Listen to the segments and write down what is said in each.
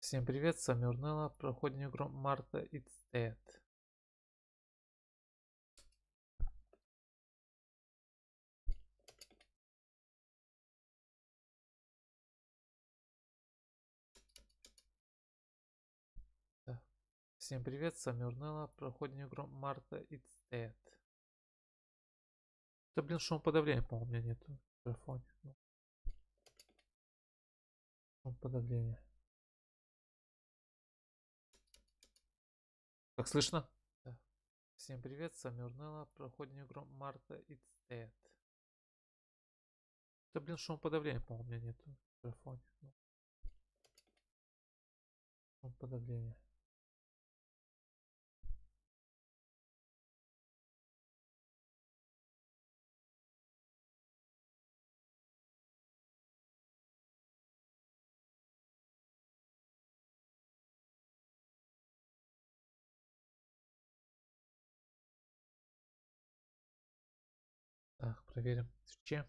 Всем привет, с вами Yurnelo, проходим игру Марта It's Dead. Да. Всем привет, с вами Yurnelo, проходим игру Марта It's Dead. Да блин, шумоподавления, по-моему, у меня нету в микрофоне. Ну, шумоподавление. Как слышно? Да. Всем привет, с вами Yurnelo, проходим игру Марта It's Dead. Да блин, шумоподавления, по-моему, у меня нету в микрофоне. Ну, шумоподавление. Так, проверим. Чем?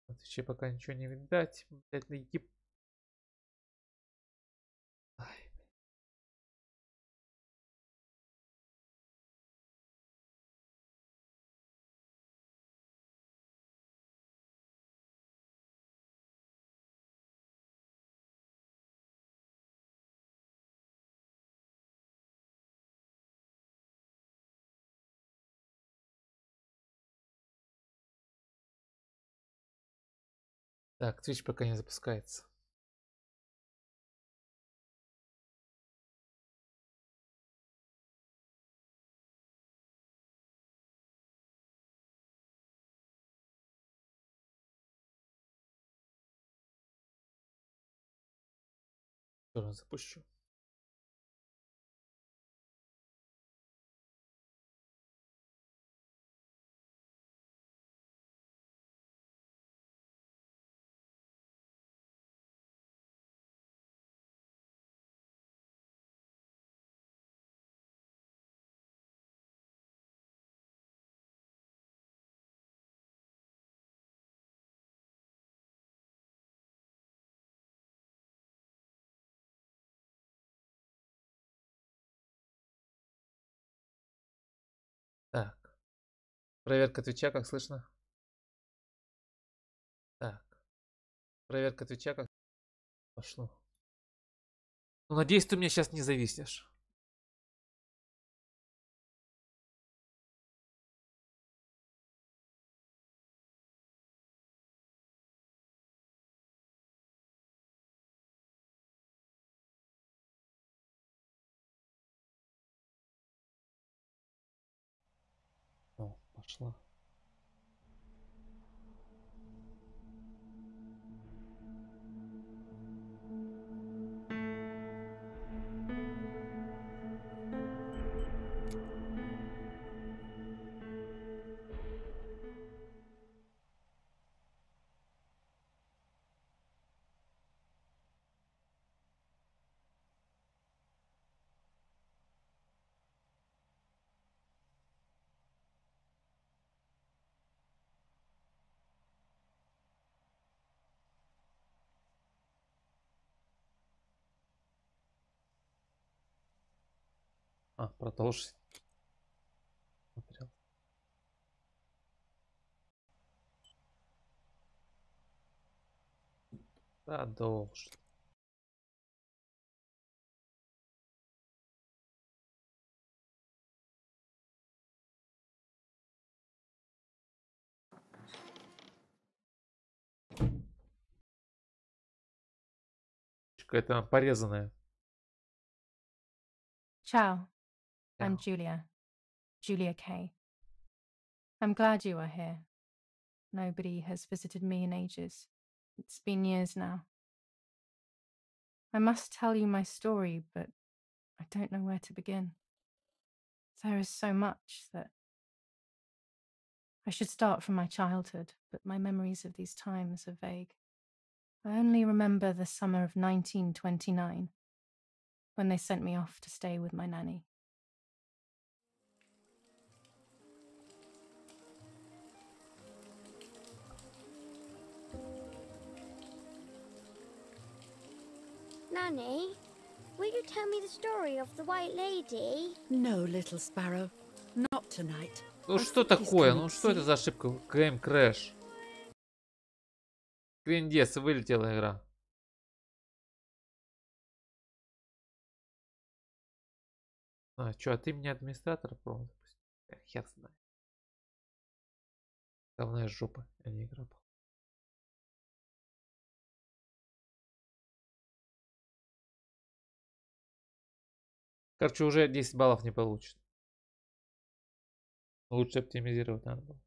На Твиче пока ничего не видать. Блять, найти. Ай. Так, Twitch пока не запускается. Тоже запущу. Так. Проверка Твича, как слышно? Так. Проверка Твича, как пошло. Ну, надеюсь, ты мне сейчас не зависнешь. О, пошла. А, продолжить. Смотрел. Продолжить. Какая-то порезанная. Ciao, I'm Мяу. Julia Kay. I'm glad you are here. Nobody has visited me in ages. It's been years now. I must tell you my story, but I don't know where to begin. There is so much that I should start from my childhood, but my memories of these times are vague. I only remember the summer of 1929, when they sent me off to stay with my nanny. Nanny, will you tell me the story of the White Lady? No, little sparrow, not tonight. Ну что такое? Ну что это за ошибка? Game Crash. Криндес, вылетела игра. А, чё, а ты меня администратора пробовал запустить? Хер знает. Говная жопа, а не игра. Короче, уже 10 баллов не получит. Лучше оптимизировать надо было.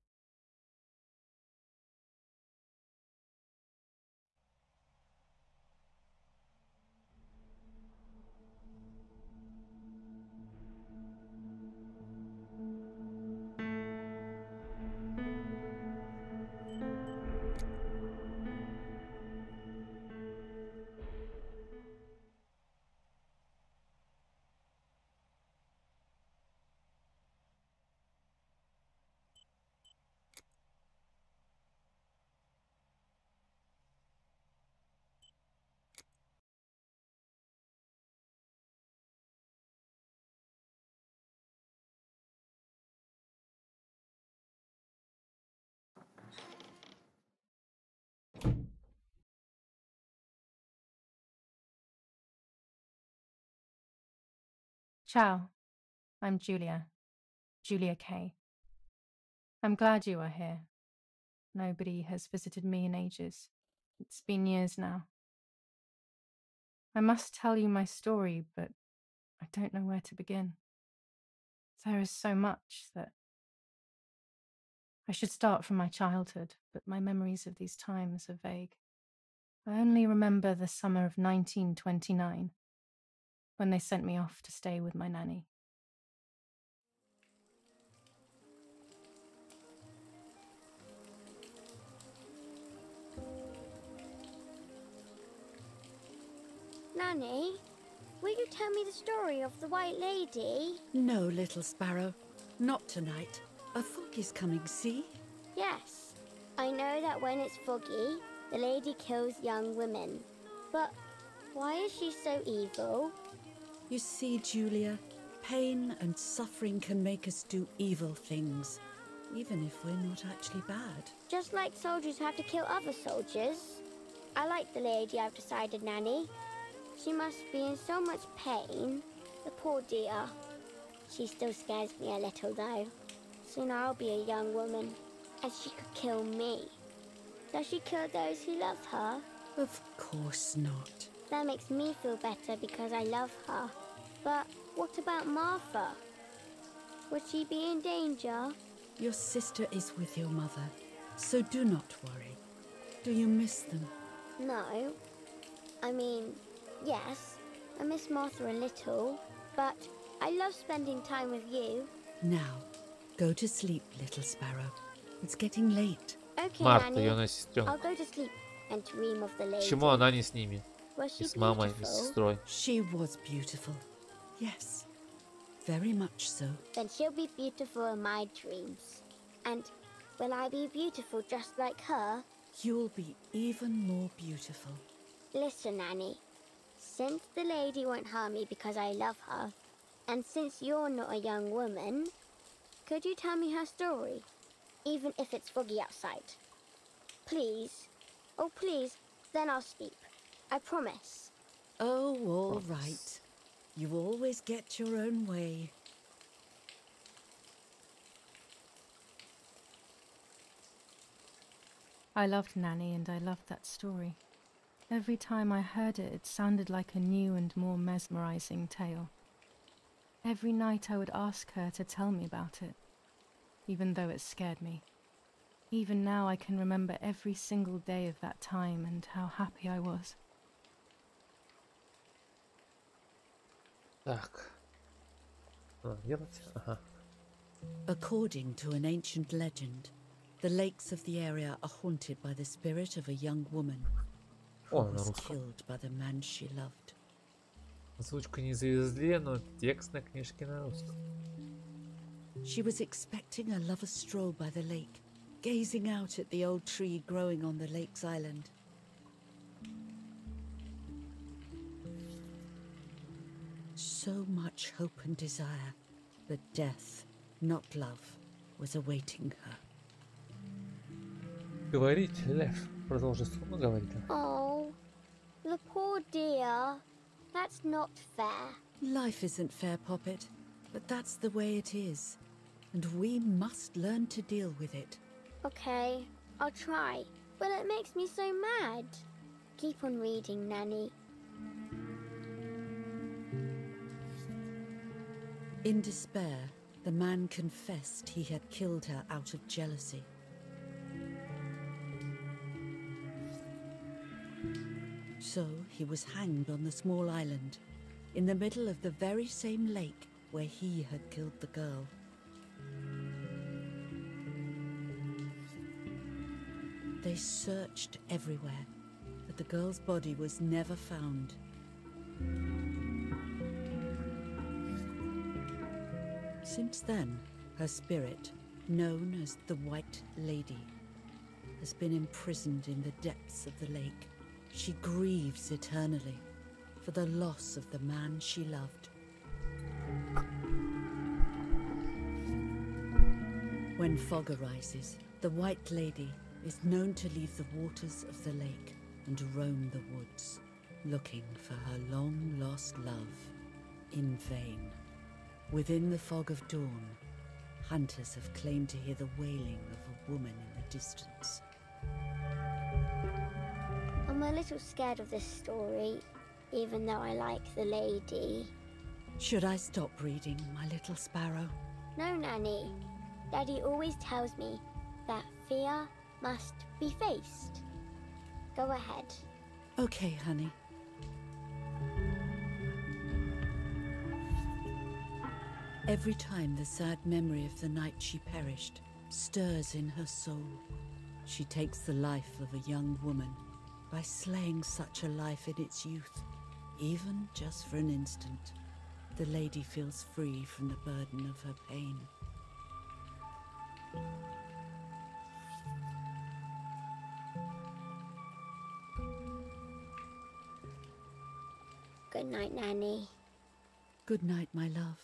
Ciao, I'm Julia K. I'm glad you are here. Nobody has visited me in ages. It's been years now. I must tell you my story, but I don't know where to begin. There is so much that I should start from my childhood, but my memories of these times are vague. I only remember the summer of 1929, when they sent me off to stay with my nanny. Nanny, will you tell me the story of the White Lady? No, little sparrow, not tonight. A fog is coming, see? Yes, I know that when it's foggy, the lady kills young women. But why is she so evil? You see, Julia, pain and suffering can make us do evil things, even if we're not actually bad. Just like soldiers have to kill other soldiers. I like the lady I've decided, Nanny. She must be in so much pain. The poor dear. She still scares me a little, though. Soon I'll be a young woman, and she could kill me. Does she kill those who love her? Of course not. That makes me feel better because I love her. But what about Martha? Would she be in danger? Your sister is with your mother, so do not worry. Do you miss them? No. I mean, yes, I miss Martha a little, but I love spending time with you. Now, go to sleep, little sparrow. It's getting late. Okay, Марта, Nanny. ее I'll сестренка. go to sleep and dream of the lady. Почему она не с ними? Was she И с мамой, и с beautiful? сестрой. She was beautiful. Yes, very much so. Then she'll be beautiful in my dreams. And will I be beautiful just like her? You'll be even more beautiful. Listen, Nanny. Since the lady won't harm me because I love her, and since you're not a young woman, could you tell me her story? Even if it's foggy outside. Please. Oh, please. Then I'll sleep. I promise. Oh, all right. You always get your own way. I loved Nanny and I loved that story. Every time I heard it, it sounded like a new and more mesmerizing tale. Every night I would ask her to tell me about it, even though it scared me. Even now I can remember every single day of that time and how happy I was. Так. Что делать? Ага. According to an ancient legend, the lakes of the area are haunted by the spirit of a young woman who О, на was русском. killed by the man she loved. Озвучку не завезли, но текст на книжке на русском. She was expecting a lover's stroll by the lake, gazing out at the old tree growing on the lake's island. So much hope and desire, but death, not love, was awaiting her. Говорить, Лев. Продолжи сумму говорить. Oh, the poor dear. That's not fair. Life isn't fair, Poppet, but that's the way it is, and we must learn to deal with it. Okay, I'll try, but it makes me so mad. Keep on reading, Nanny. In despair, the man confessed he had killed her out of jealousy. So he was hanged on the small island, in the middle of the very same lake where he had killed the girl. They searched everywhere, but the girl's body was never found. Since then, her spirit, known as the White Lady, has been imprisoned in the depths of the lake. She grieves eternally for the loss of the man she loved. When fog arises, the White Lady is known to leave the waters of the lake and roam the woods, looking for her long-lost love in vain. Within the fog of dawn, hunters have claimed to hear the wailing of a woman in the distance. I'm a little scared of this story, even though I like the lady. Should I stop reading, my little sparrow? No, Nanny. Daddy always tells me that fear must be faced. Go ahead. Okay, honey. Every time the sad memory of the night she perished stirs in her soul, she takes the life of a young woman by slaying such a life in its youth. Even just for an instant, the lady feels free from the burden of her pain. Good night, Nanny. Good night, my love.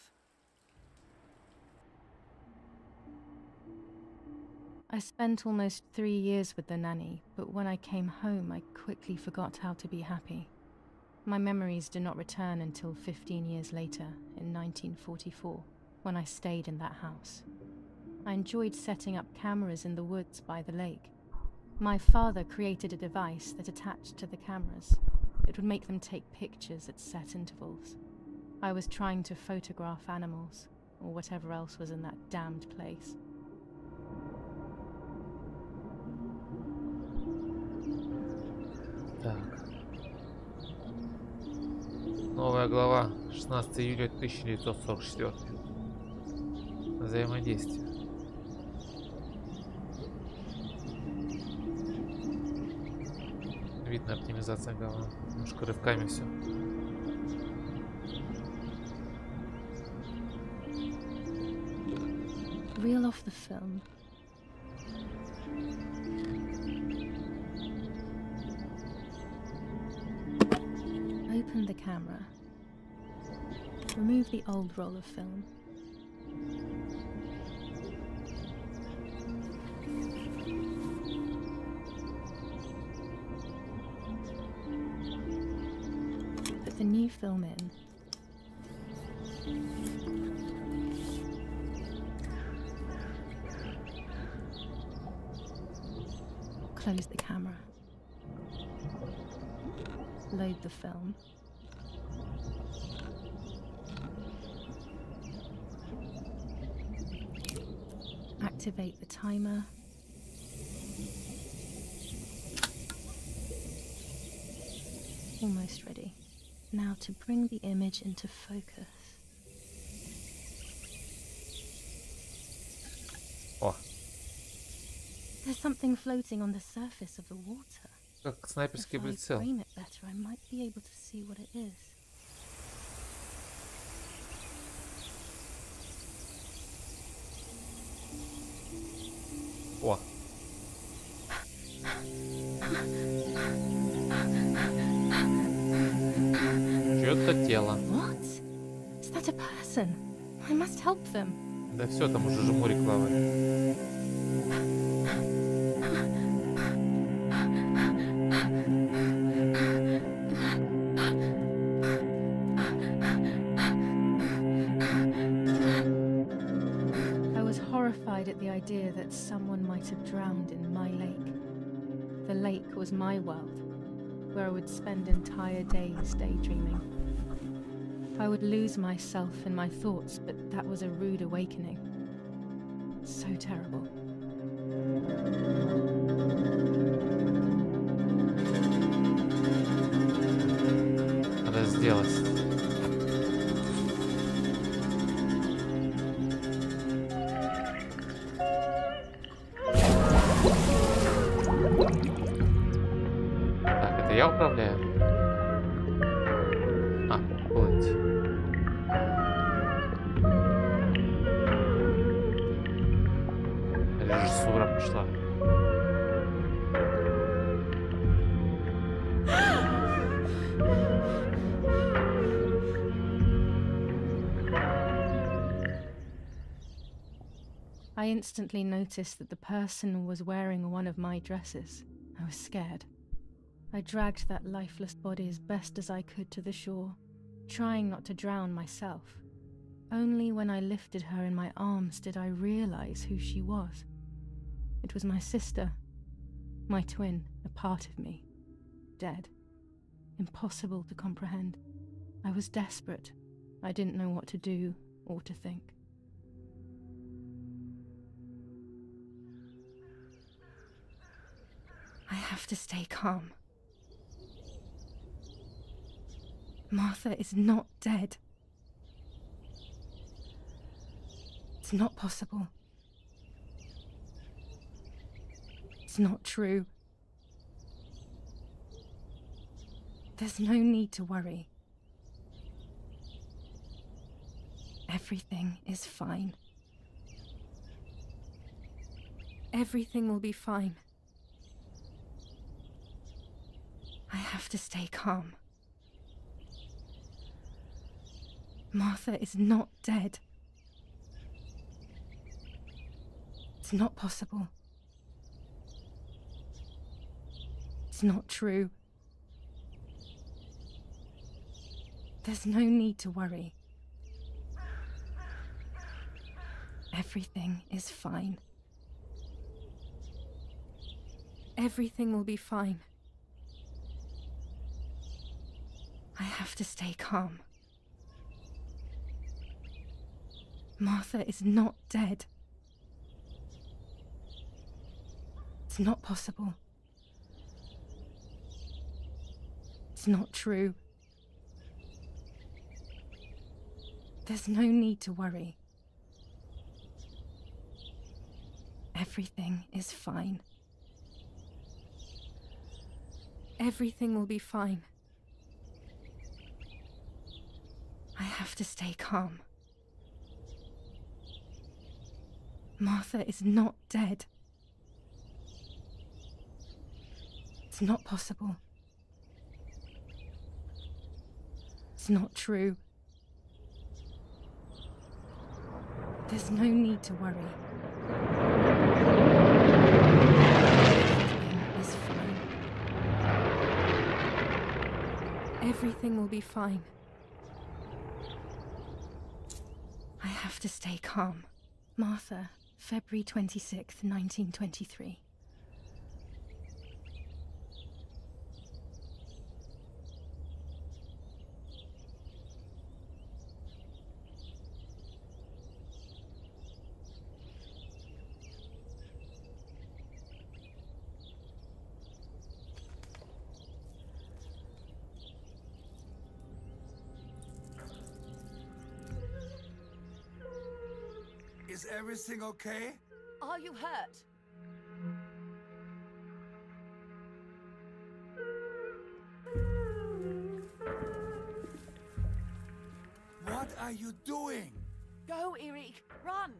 I spent almost 3 years with the nanny, but when I came home, I quickly forgot how to be happy. My memories do not return until 15 years later, in 1944, when I stayed in that house. I enjoyed setting up cameras in the woods by the lake. My father created a device that attached to the cameras. It would make them take pictures at set intervals. I was trying to photograph animals, or whatever else was in that damned place. Так. Новая глава. 16 июля 1944. Взаимодействие. Видно оптимизация говна. Немножко рывками все. Reel off the film. Open the camera. Remove the old roll of film. Put the new film in. Close the camera. Load the film. Activate the timer. Almost ready. Now to bring the image into focus. О, There's something floating on the surface of the water. как снайперский If I прицел. frame it better, I might be able to see what it is. О. Чьё-то тело. What? Is that a person? I must help them. Да все, там уже жмурик плавает. I was horrified at the idea that someone might have drowned in my lake. The lake was my world, where I would spend entire days daydreaming. I would lose myself in my thoughts, but that was a rude awakening. So terrible. Надо сделать. Так, это я управляю? А, плыть. Режиссура пошла. I instantly noticed that the person was wearing one of my dresses. I was scared. I dragged that lifeless body as best as I could to the shore, trying not to drown myself. Only when I lifted her in my arms did I realize who she was. It was my sister, my twin, a part of me, dead. Impossible to comprehend. I was desperate. I didn't know what to do or to think. I have to stay calm. Martha is not dead. It's not possible. It's not true. There's no need to worry. Everything is fine. Everything will be fine. I have to stay calm. Martha is not dead. It's not possible. It's not true. There's no need to worry. Everything is fine. Everything will be fine. I have to stay calm. Martha is not dead. It's not possible. It's not true. There's no need to worry. Everything is fine. Everything will be fine. I have to stay calm. Martha is not dead. It's not possible. It's not true. There's no need to worry. Everything is fine. Everything will be fine. I have to stay calm. Martha, February 26th, 1923. Is everything okay? Are you hurt? What are you doing? Go, Erik, run!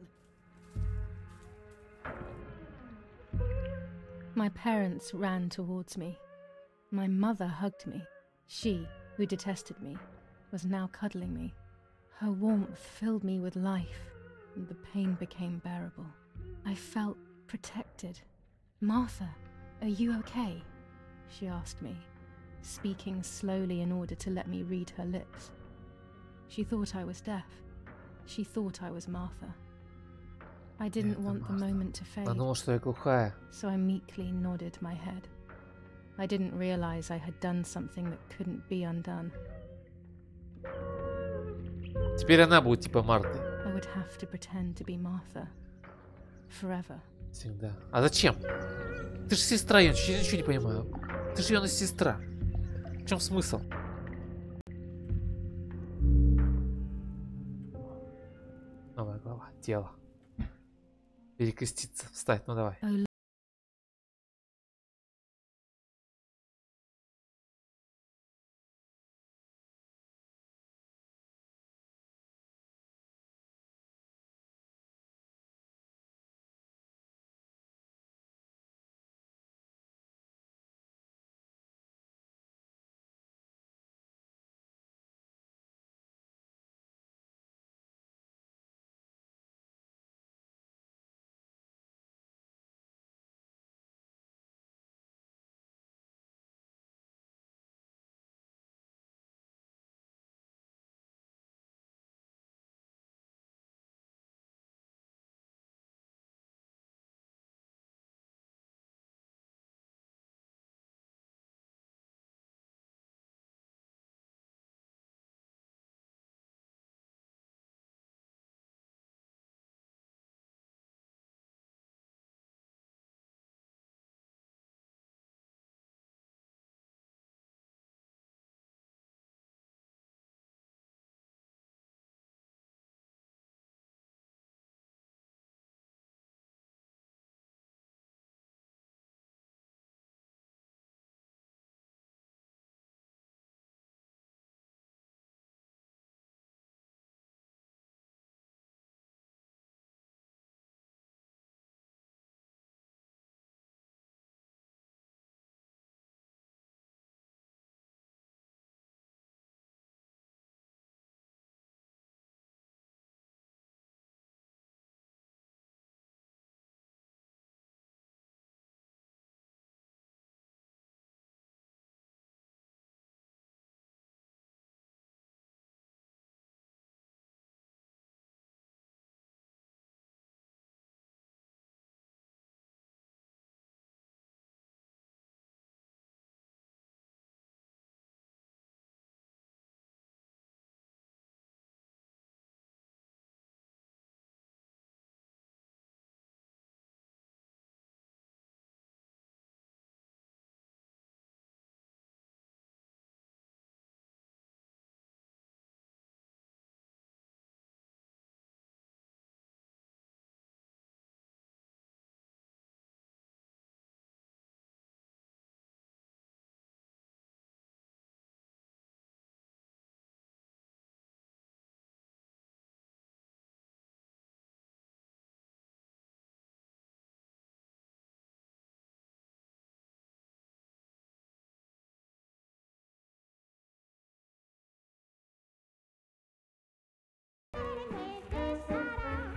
My parents ran towards me. My mother hugged me. She, who detested me, was now cuddling me. Her warmth filled me with life, and the pain became bearable. I felt protected. "Martha, are you okay?" she asked me, speaking slowly in order to let me read her lips. She thought I was deaf. She thought I was Martha. I didn't want the moment to fade, Она думала, что я глухая. so I meekly nodded my head. I didn't realize I had done something that couldn't be undone. Теперь она будет типа Марты. I would have to pretend to be Martha. Forever. Всегда. А зачем? Ты же сестра, я ничего не понимаю. Ты же ее сестра. В чем смысл? Новая глава. Тело. Перекреститься. Встать. Ну давай.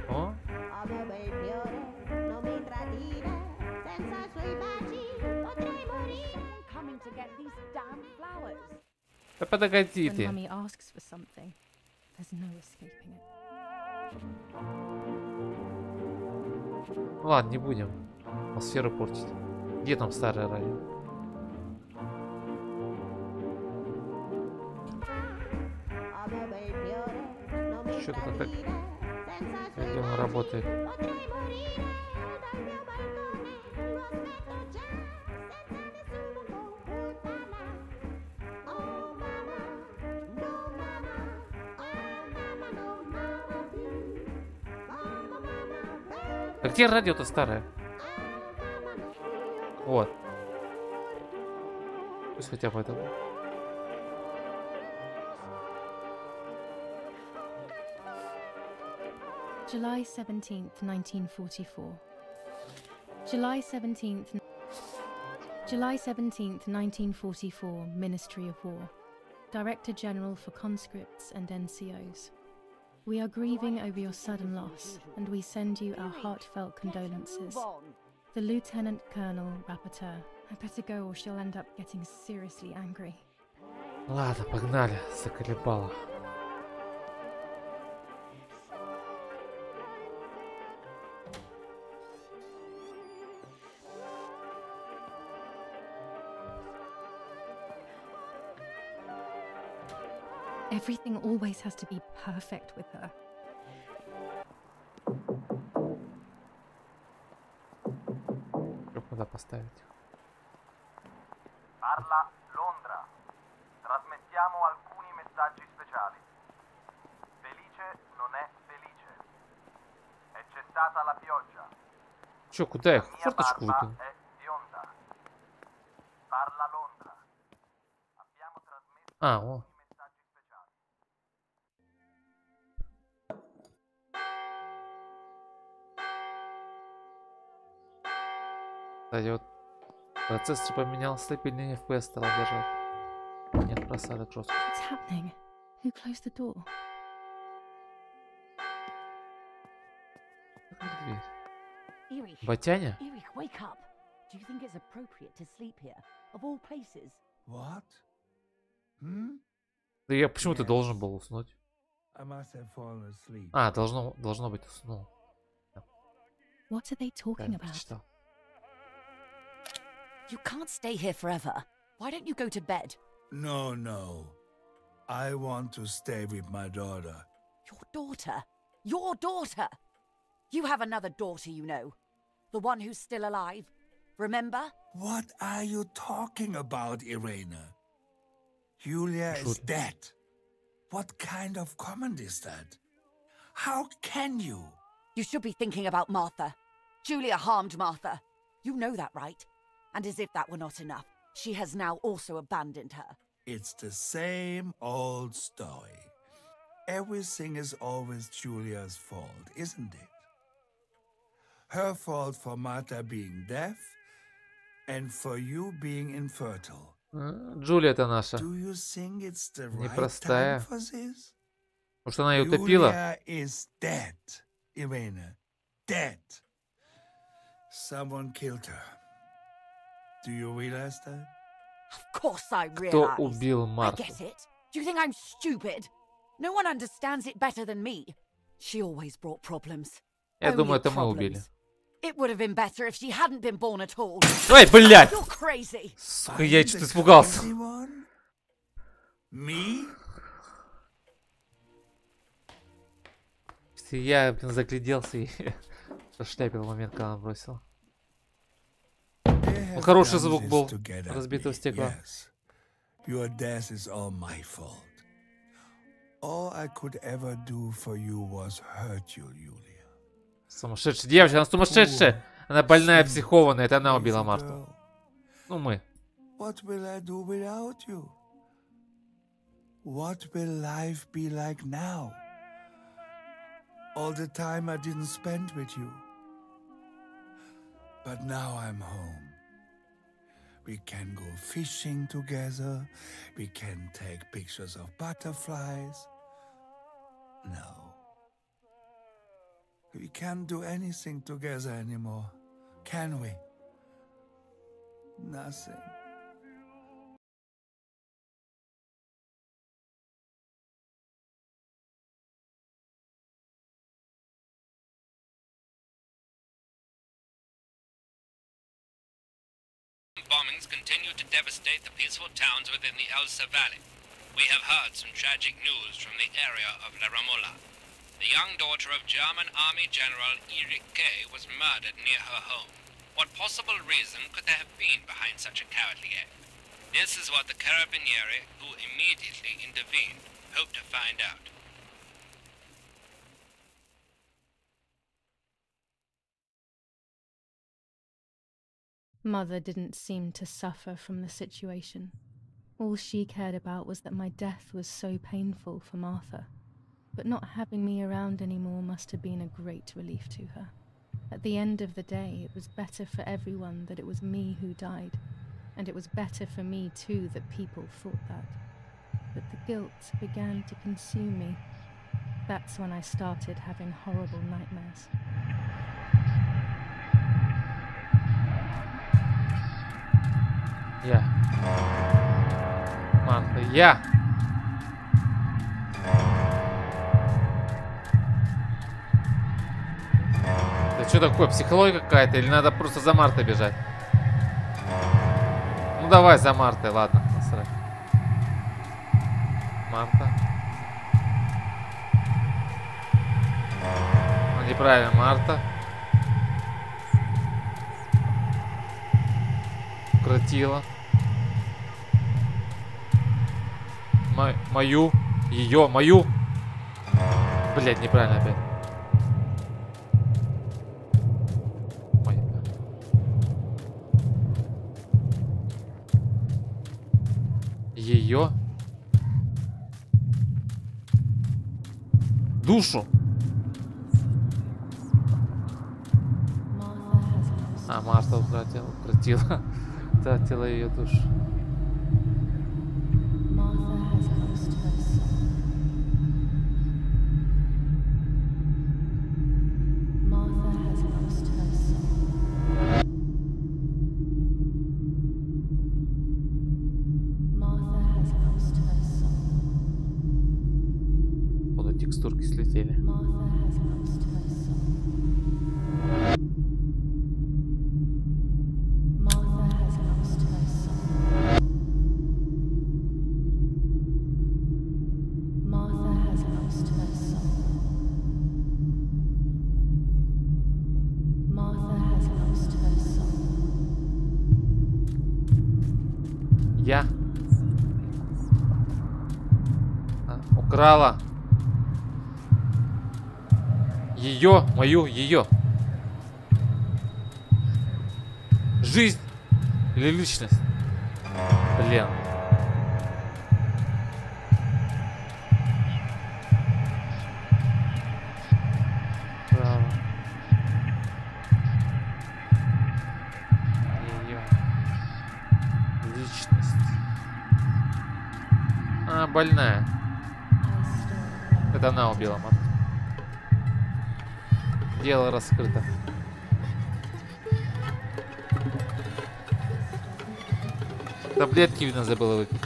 О? Да подогоди When ты. Mummy asks for something, there's no escaping it. Ладно, не будем атмосферу портить. Где там старое радио? Что-то как где он работает. А где радио-то старое? Вот. Пусть хотя бы это будет. July 17th, 1944. July 17th. July 17th, 1944, Ministry of War. Director General for Conscripts and NCOs. We are grieving over your sudden loss, and we send you our heartfelt condolences. The Lieutenant Colonel, Rapporteur. I better go or she'll end up getting seriously angry. Ладно, погнали, заколебало. Everything always has to be perfect with her. Куда поставить? Parla Londra. Trasmettiamo alcuni messaggi speciali. Felice non è felice. È cessata la pioggia. Чё, куда я La mia форточку barba выкину? è bionda. Parla Londra. Abbiamo trasmesso А, о. alcuni messaggi speciali. Кстати, вот процессор поменял, стабильный FPS стал держать. Нет просадок жестко. What's happening? Who closed the door? Закрыть дверь. Erich, Батяня? Erich, wake up. Do you think it's appropriate to sleep here, of all places? What? Hmm? Да я почему-то Yes. должен был уснуть. I must have fallen asleep. А, должно быть уснул. What are they talking Правильно about? прочитал. You can't stay here forever. Why don't you go to bed? No, no. I want to stay with my daughter. Your daughter? Your daughter? You have another daughter, you know. The one who's still alive. Remember? What are you talking about, Irena? Julia is Shoot. dead. What kind of comment is that? How can you? You should be thinking about Martha. Julia harmed Martha. You know that, right? And as if that were not enough, she has now also abandoned her. It's the same old story. Everything is always Julia's fault, isn't it? Her fault for Martha being deaf and for you being infertile. Джулия-то наша. Do you think it's the right Непростая. time for this? Может, она ее утопила? Julia is dead, Irena. Dead. Someone killed her. Do you realize that? Of course I Кто realize. убил I Марту? get it. Do you think I'm stupid? No one understands it better than me. She always brought problems. Я Only думаю, это мы problems. убили. It would have been better if she hadn't been born at all. Ой, блядь! You're crazy. Сука, я I'm что-то the испугался. crazy one? Me? Я, блин, загляделся и зашляпил момент, когда она бросила. They have хороший done звук this был to get at разбитого me, стекла. yes. Your death is all my fault. All I could ever do for you was hurt you, Julia. Сумасшедшая девочка, она сумасшедшая! Она больная, психованная, это она убила Crazy Марту. girl. Ну, мы. What will I do without you? What will life be like now? All the time I didn't spend with you. But now I'm home. We can go fishing together. We can take pictures of butterflies. No. We can't do anything together anymore, can we? Nothing. Bombings continue to devastate the peaceful towns within the Elsa Valley. We have heard some tragic news from the area of La Ramola. The young daughter of German Army General Erich K. was murdered near her home. What possible reason could there have been behind such a cowardly act? This is what the Carabinieri, who immediately intervened, hope to find out. Mother didn't seem to suffer from the situation. All she cared about was that my death was so painful for Martha. But not having me around anymore must have been a great relief to her. At the end of the day, it was better for everyone that it was me who died. And it was better for me too that people thought that. But the guilt began to consume me. That's when I started having horrible nightmares. Я. Марта, я. Да что такое, психология какая-то? Или надо просто за Мартой бежать? Ну давай за Мартой, ладно, насрать. Марта. Ну, неправильно, Марта. Укротила. Мою. Ее, мою. Блять, неправильно опять. Ой. Ее. Душу. А, Марта укротила. Тратила ее душу. Походу текстурки слетели. Я украла ее, мою, ее жизнь или личность. Блин. Право. Ее личность. А, больная. Это она убила Марту. Дело раскрыто. Таблетки, видно, забыла выпить.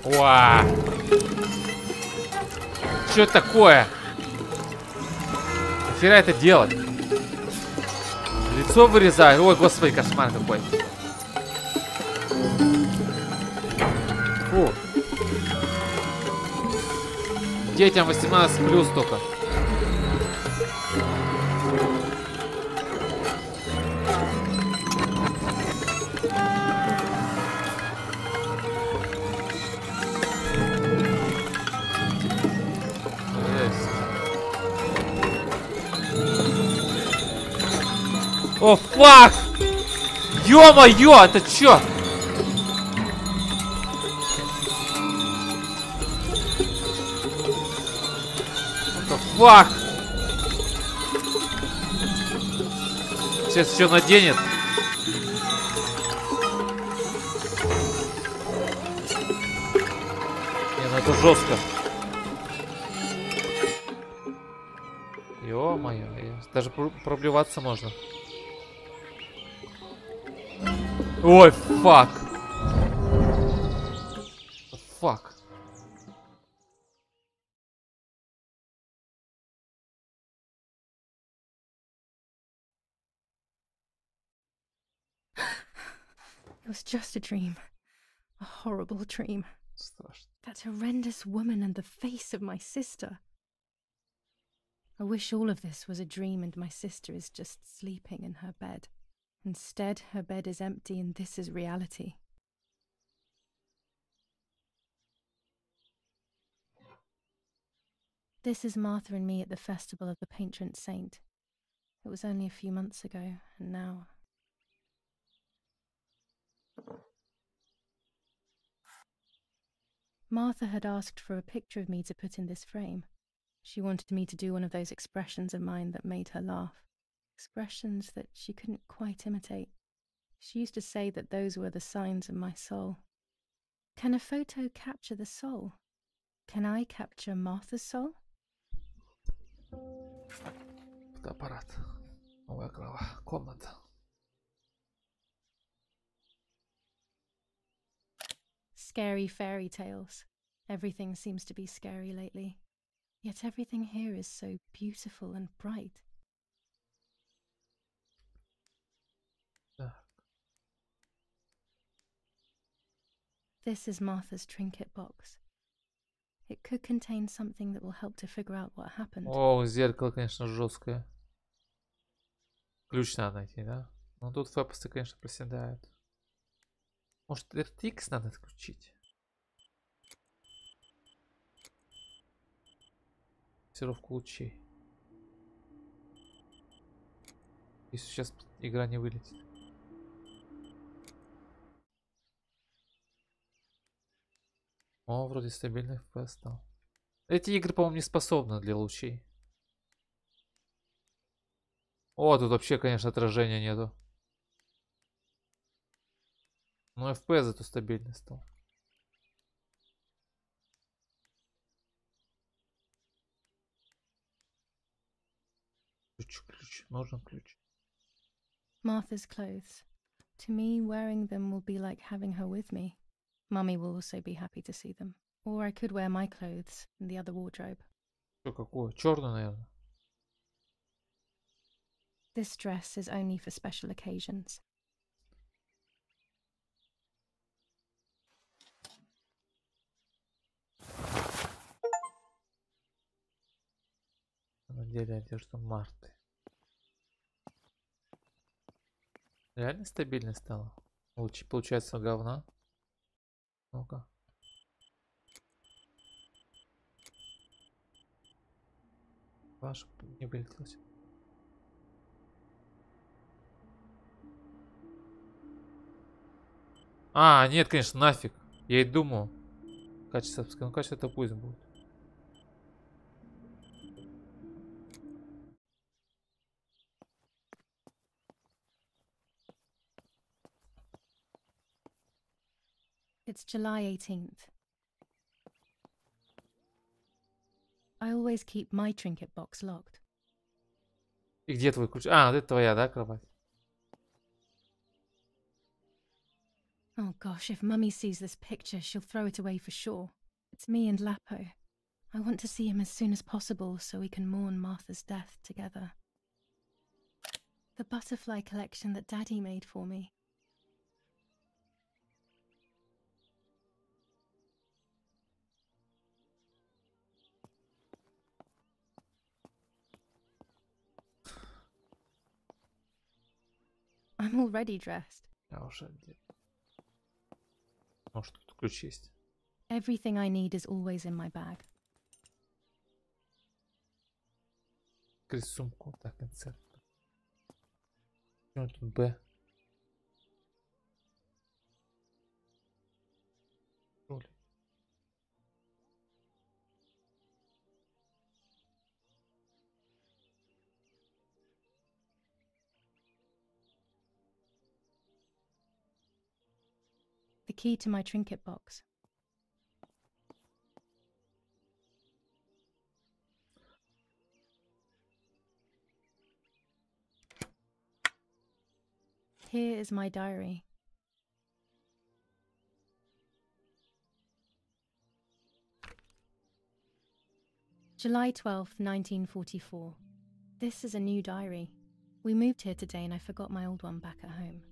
Уа! Что это такое? Нахера это делать? Лицо вырезаю. Ой, господи, кошмар какой. Фу. Детям 18+ только. О, фак! Ё-моё, это чё? Это фак! Сейчас еще наденет. Не, ну это жестко. Ё-моё, даже проблеваться можно. Ой, фак. Фак. It was just a dream. A horrible dream. Страшно. That horrendous woman and the face of my sister. I wish all of this was a dream and my sister is just sleeping in her bed. Instead, her bed is empty and this is reality. This is Martha and me at the festival of the patron saint. It was only a few months ago, and now... Martha had asked for a picture of me to put in this frame. She wanted me to do one of those expressions of mine that made her laugh. Expressions that she couldn't quite imitate. She used to say that those were the signs of my soul. Can a photo capture the soul? Can I capture Martha's soul? Фотоаппарат. Новая комната. Scary fairy tales. Everything seems to be scary lately. Yet everything here is so beautiful and bright. This is Martha's trinket box. It could contain something that will help to figure out what happened. О, зеркало, конечно, жесткое. Ключ надо найти, да? Но тут фэпсы, конечно, проседают. Может, RTX надо отключить? Фиксировку лучей. Если сейчас игра не вылетит. О, вроде стабильный FPS стал. Эти игры, по-моему, не способны для лучей. О, тут вообще, конечно, отражения нету. Но FPS зато стабильный стал. Ключ. Нужен ключ. Martha's clothes. To me, wearing them will be like having her with me. Mummy will also be happy to see them. Or I could wear my clothes in the other wardrobe. Что какое? Черный, наверное. This dress is only for special occasions. На деле одежда Марты. Реально стабильно стало. Лучше получается говна. Ну-ка. Ваш не вылетелось. А, нет, конечно, нафиг. Я и думал. Качество, ну качество это пусть будет. It's July 18th. I always keep my trinket box locked. И где твой ключ? А, вот это твоя, да, кровать? Oh gosh, if Mummy sees this picture, she'll throw it away for sure. It's me and Lapo. I want to see him as soon as possible so we can mourn Martha's death together. The butterfly collection that Daddy made for me. I'm already dressed. Я уже одет. Может, тут ключ есть. Everything I need is always in my bag. Открыть сумку. Так, концерт. Почему тут Б? Роли. The key to my trinket box. Here is my diary. July 12th, 1944. This is a new diary. We moved here today and I forgot my old one back at home.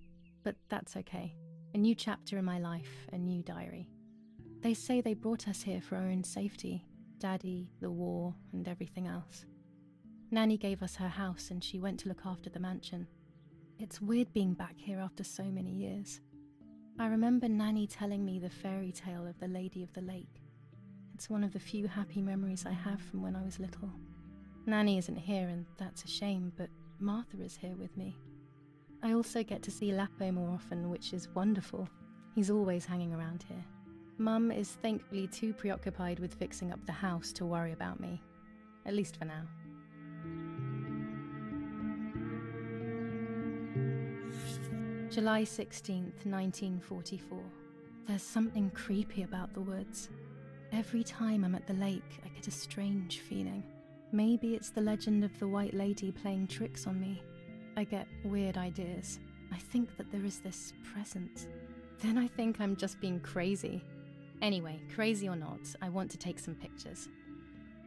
But that's okay. A new chapter in my life, a new diary. They say they brought us here for our own safety. Daddy, the war, and everything else. Nanny gave us her house and she went to look after the mansion. It's weird being back here after so many years. I remember Nanny telling me the fairy tale of the Lady of the Lake. It's one of the few happy memories I have from when I was little. Nanny isn't here and that's a shame, but Martha is here with me. I also get to see Lapo more often, which is wonderful. He's always hanging around here. Mum is thankfully too preoccupied with fixing up the house to worry about me. At least for now. July 16th, 1944. There's something creepy about the woods. Every time I'm at the lake, I get a strange feeling. Maybe it's the legend of the White Lady playing tricks on me. I get weird ideas. I think that there is this presence. Then I think I'm just being crazy. Anyway, crazy or not, I want to take some pictures.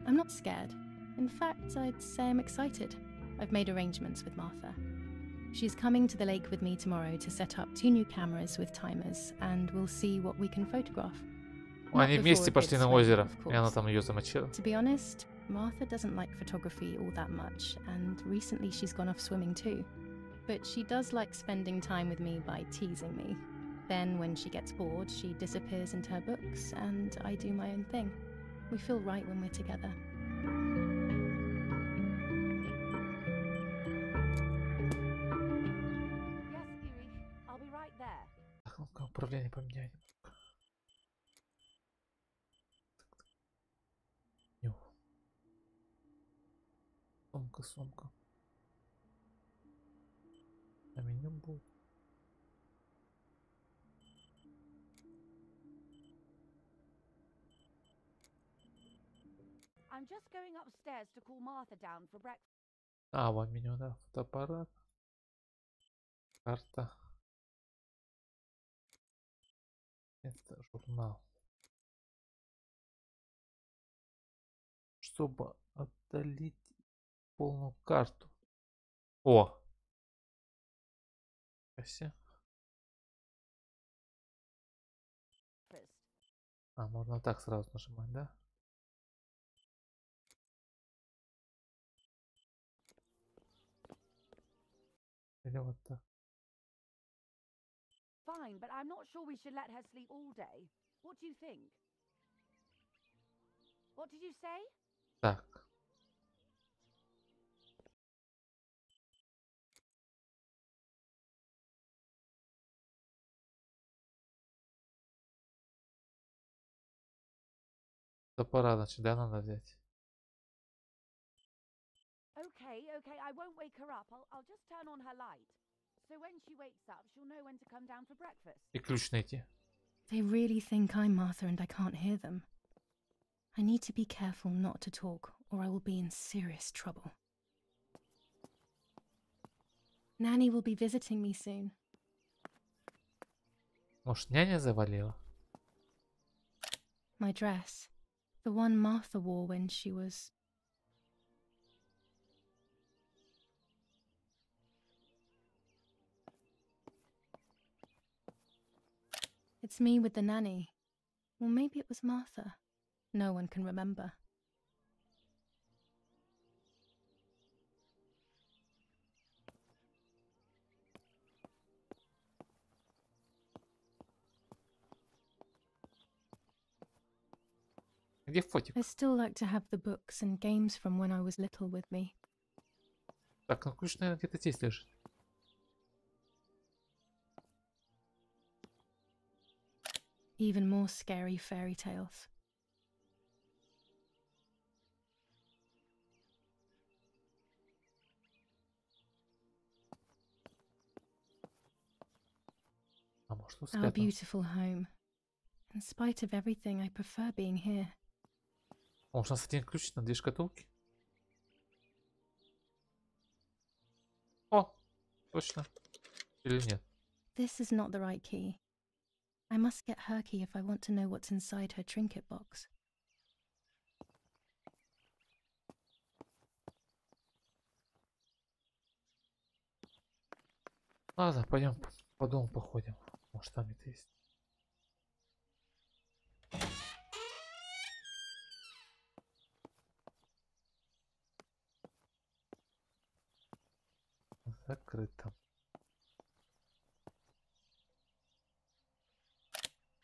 I'm not scared. In fact, I'd say I'm excited. I've made arrangements with Martha. She's coming to the lake with me tomorrow to set up 2 new cameras with timers, and we'll see what we can photograph. Они вместе пошли на озеро, и она там ее замочила. To be honest, Martha doesn't like photography all that much, and recently she's gone off swimming too. But she does like spending time with me by teasing me. Then when she gets bored, she disappears into her books, and I do my own thing. We feel right when we're together. Yes, Yuri, I'll be right there. Так, ну-ка, управление поменяем. Сумка, сумка. А меню будет. I'm just going upstairs to call Martha down for breakfast. А, вот меню, да. Фотоаппарат. Карта. Это журнал. Чтобы отдалить полную карту. О! Спасибо. А, можно так сразу нажимать, да? Или вот так. Fine, but I'm not sure we should let her sleep all day. What do you think? What did you say? Так. Топора, значит, да, надо взять. Okay, I won't wake her up. I'll just turn on her light. So when she wakes up, she'll know when to come down for breakfast. И ключ найти. They really think I'm Martha and I can't hear them. I need to be careful not to talk, or I will be in serious trouble. Nanny will be visiting me soon. Может, няня завалила? My dress. The one Martha wore when she was... It's me with the nanny. Or maybe it was Martha. No one can remember. Где фотик? I still like to have the books and games from when I was little with me. Так, ну ключ, наверное, где-то здесь лежит. Even more scary fairy tales. А может, тут Our спрятан? beautiful home. In spite of everything, I prefer being here. Может, у нас один ключ на 2 шкатулки? О, точно. Или нет? This is not the right key. I must get her key if I want to know what's inside her trinket box. Ладно, пойдем по дому походим. Может, там это есть. закрыт там.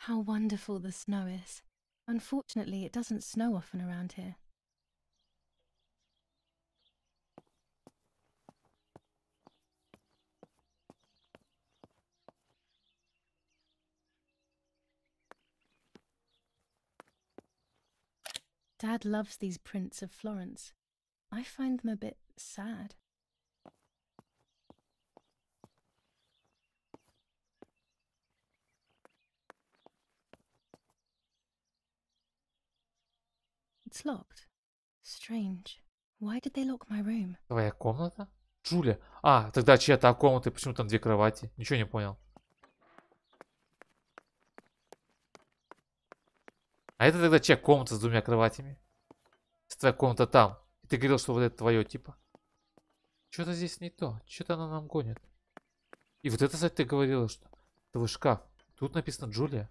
How wonderful the snow is. Unfortunately, it doesn't snow often around here. Dad loves these prints of Florence. I find them a bit sad. It's locked. Strange. Why did they lock my room? Твоя комната? Джулия. А, тогда чья-то комната, почему там 2 кровати? Ничего не понял. А это тогда чья комната с 2 кроватями? Твоя комната там. И ты говорил, что вот это твое, типа. Что-то здесь не то. Что-то она нам гонит. И вот это, кстати, ты говорила, что твой шкаф. Тут написано Джулия.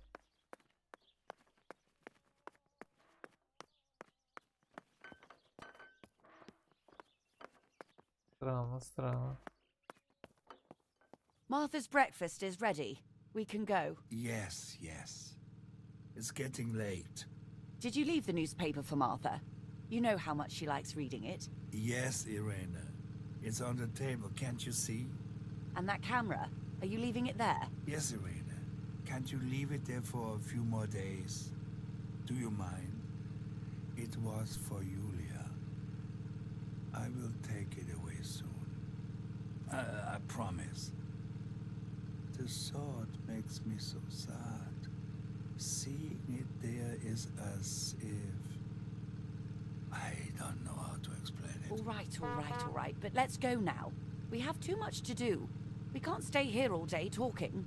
Странно, странно. Martha's breakfast is ready. We can go. Yes, yes. It's getting late. Did you leave the newspaper for Martha? You know how much she likes reading it. Yes, Irena. It's on the table, can't you see? And that camera, are you leaving it there? Yes, Irena. Can't you leave it there for a few more days? Do you mind? It was for Julia. I will take it away soon. I promise. The thought makes me so sad. Seeing it there is as if... I don't know how to explain it. All right. But let's go now. We have too much to do. We can't stay here all day talking.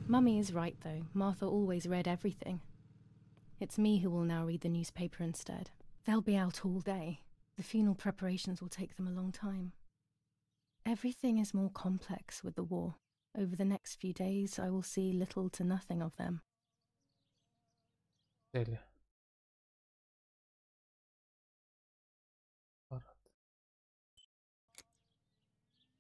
Mummy is right, though. Martha always read everything. It's me who will now read the newspaper instead. They'll be out all day. The funeral preparations will take them a long time. Everything is more complex with the war. Over the next few days, I will see little to nothing of them. Цели.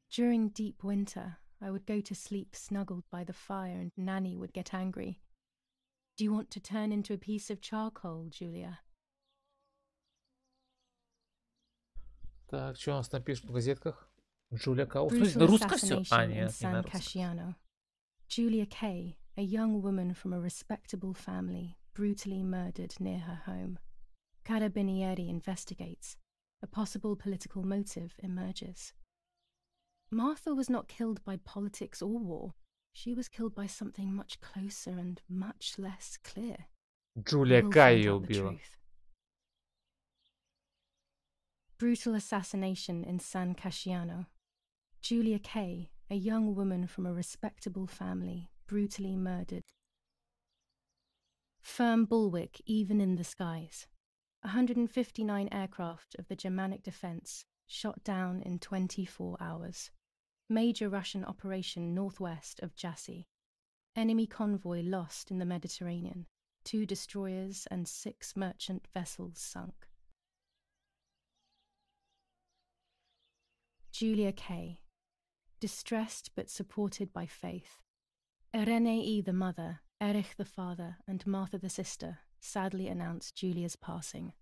During deep winter, I would go to sleep snuggled by the fire and Nanny would get angry. Do you want to turn into a piece of charcoal, Julia? Так, что у нас там пишут в газетках? Джулия Кау. Brutal На русском все? assassination А, in нет, не San на русском. Casciano. Julia Kay, a young woman from a respectable family, brutally murdered near her home. Carabinieri investigates. A possible political motive emerges. Martha was not killed by politics or war. She was killed by something much closer and much less clear. Джулия We'll Кай find ее out the убила. truth. Brutal assassination in San Casciano. Julia Kay, a young woman from a respectable family, brutally murdered. Firm bulwark even in the skies. 159 aircraft of the Germanic defense shot down in 24 hours. Major Russian operation northwest of Jassy. Enemy convoy lost in the Mediterranean. 2 destroyers and 6 merchant vessels sunk. Julia Kay. Distressed but supported by faith. Irenei the mother, Erich the father, and Martha the sister sadly announced Julia's passing.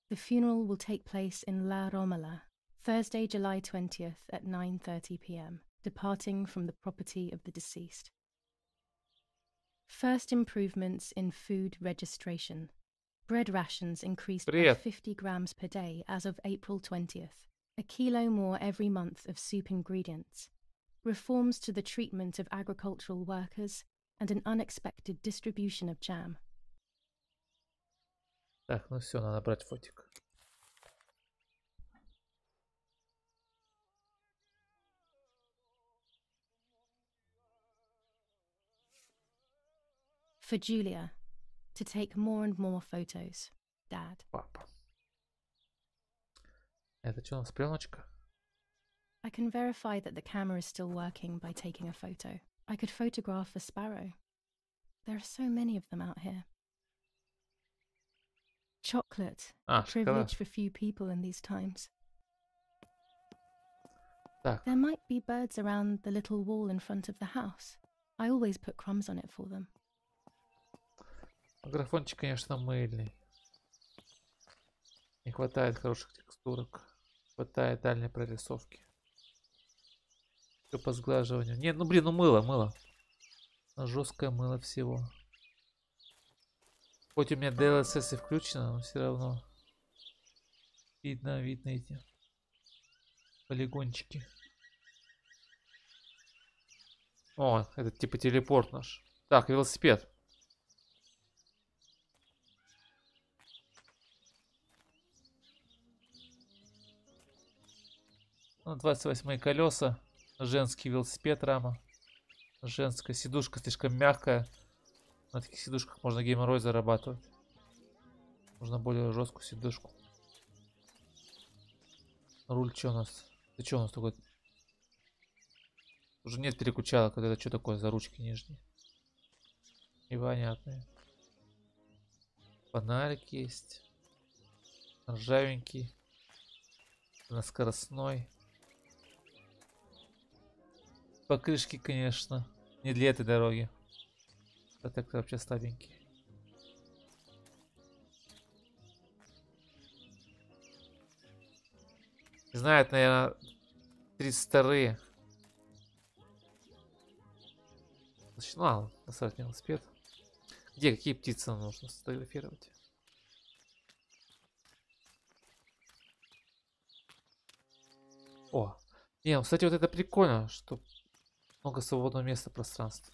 The funeral will take place in La Romola, Thursday, July 20th at 9:30 p.m., departing from the property of the deceased. First improvements in food registration. Bread rations increased by Привет. 50 grams per day as of April 20th. A kilo more every month of soup ingredients. Reforms to the treatment of agricultural workers and an unexpected distribution of jam. Так, ну все, надо брать фотик. For Julia, to take more and more photos. Dad. Папа. Это что у нас, пленочка? I can verify that the camera is still working by taking a photo. I could photograph a sparrow. There are so many of them out here. Chocolate, a А, шоколад. privilege for few people in these times. Так. There might be birds around the little wall in front of the house. I always put crumbs on it for them. Графончик, конечно, мыльный. Не хватает хороших текстурок. Не хватает дальней прорисовки. Все по сглаживанию. Нет, ну блин, ну мыло. Жесткое мыло всего. Хоть у меня DLSS и включено, но все равно видно эти полигончики. О, это типа телепорт наш. Так, велосипед. Ну, 28 колеса. Женский велосипед, рама. Женская сидушка слишком мягкая. На таких сидушках можно геморрой зарабатывать. Нужно более жесткую сидушку. Руль что у нас? Ты что у нас такой? Уже нет переключалок. Вот это что такое за ручки нижние? Непонятные. Фонарик есть. Ржавенький. На скоростной. Покрышки, конечно. Не для этой дороги. А так вообще слабенький. Не знаю, это, наверное, 32-е. Значит, ну ладно, насрать на велосипед. Где, какие птицы нам нужно сфотографировать? О, не, ну, кстати, вот это прикольно, что много свободного места, пространства.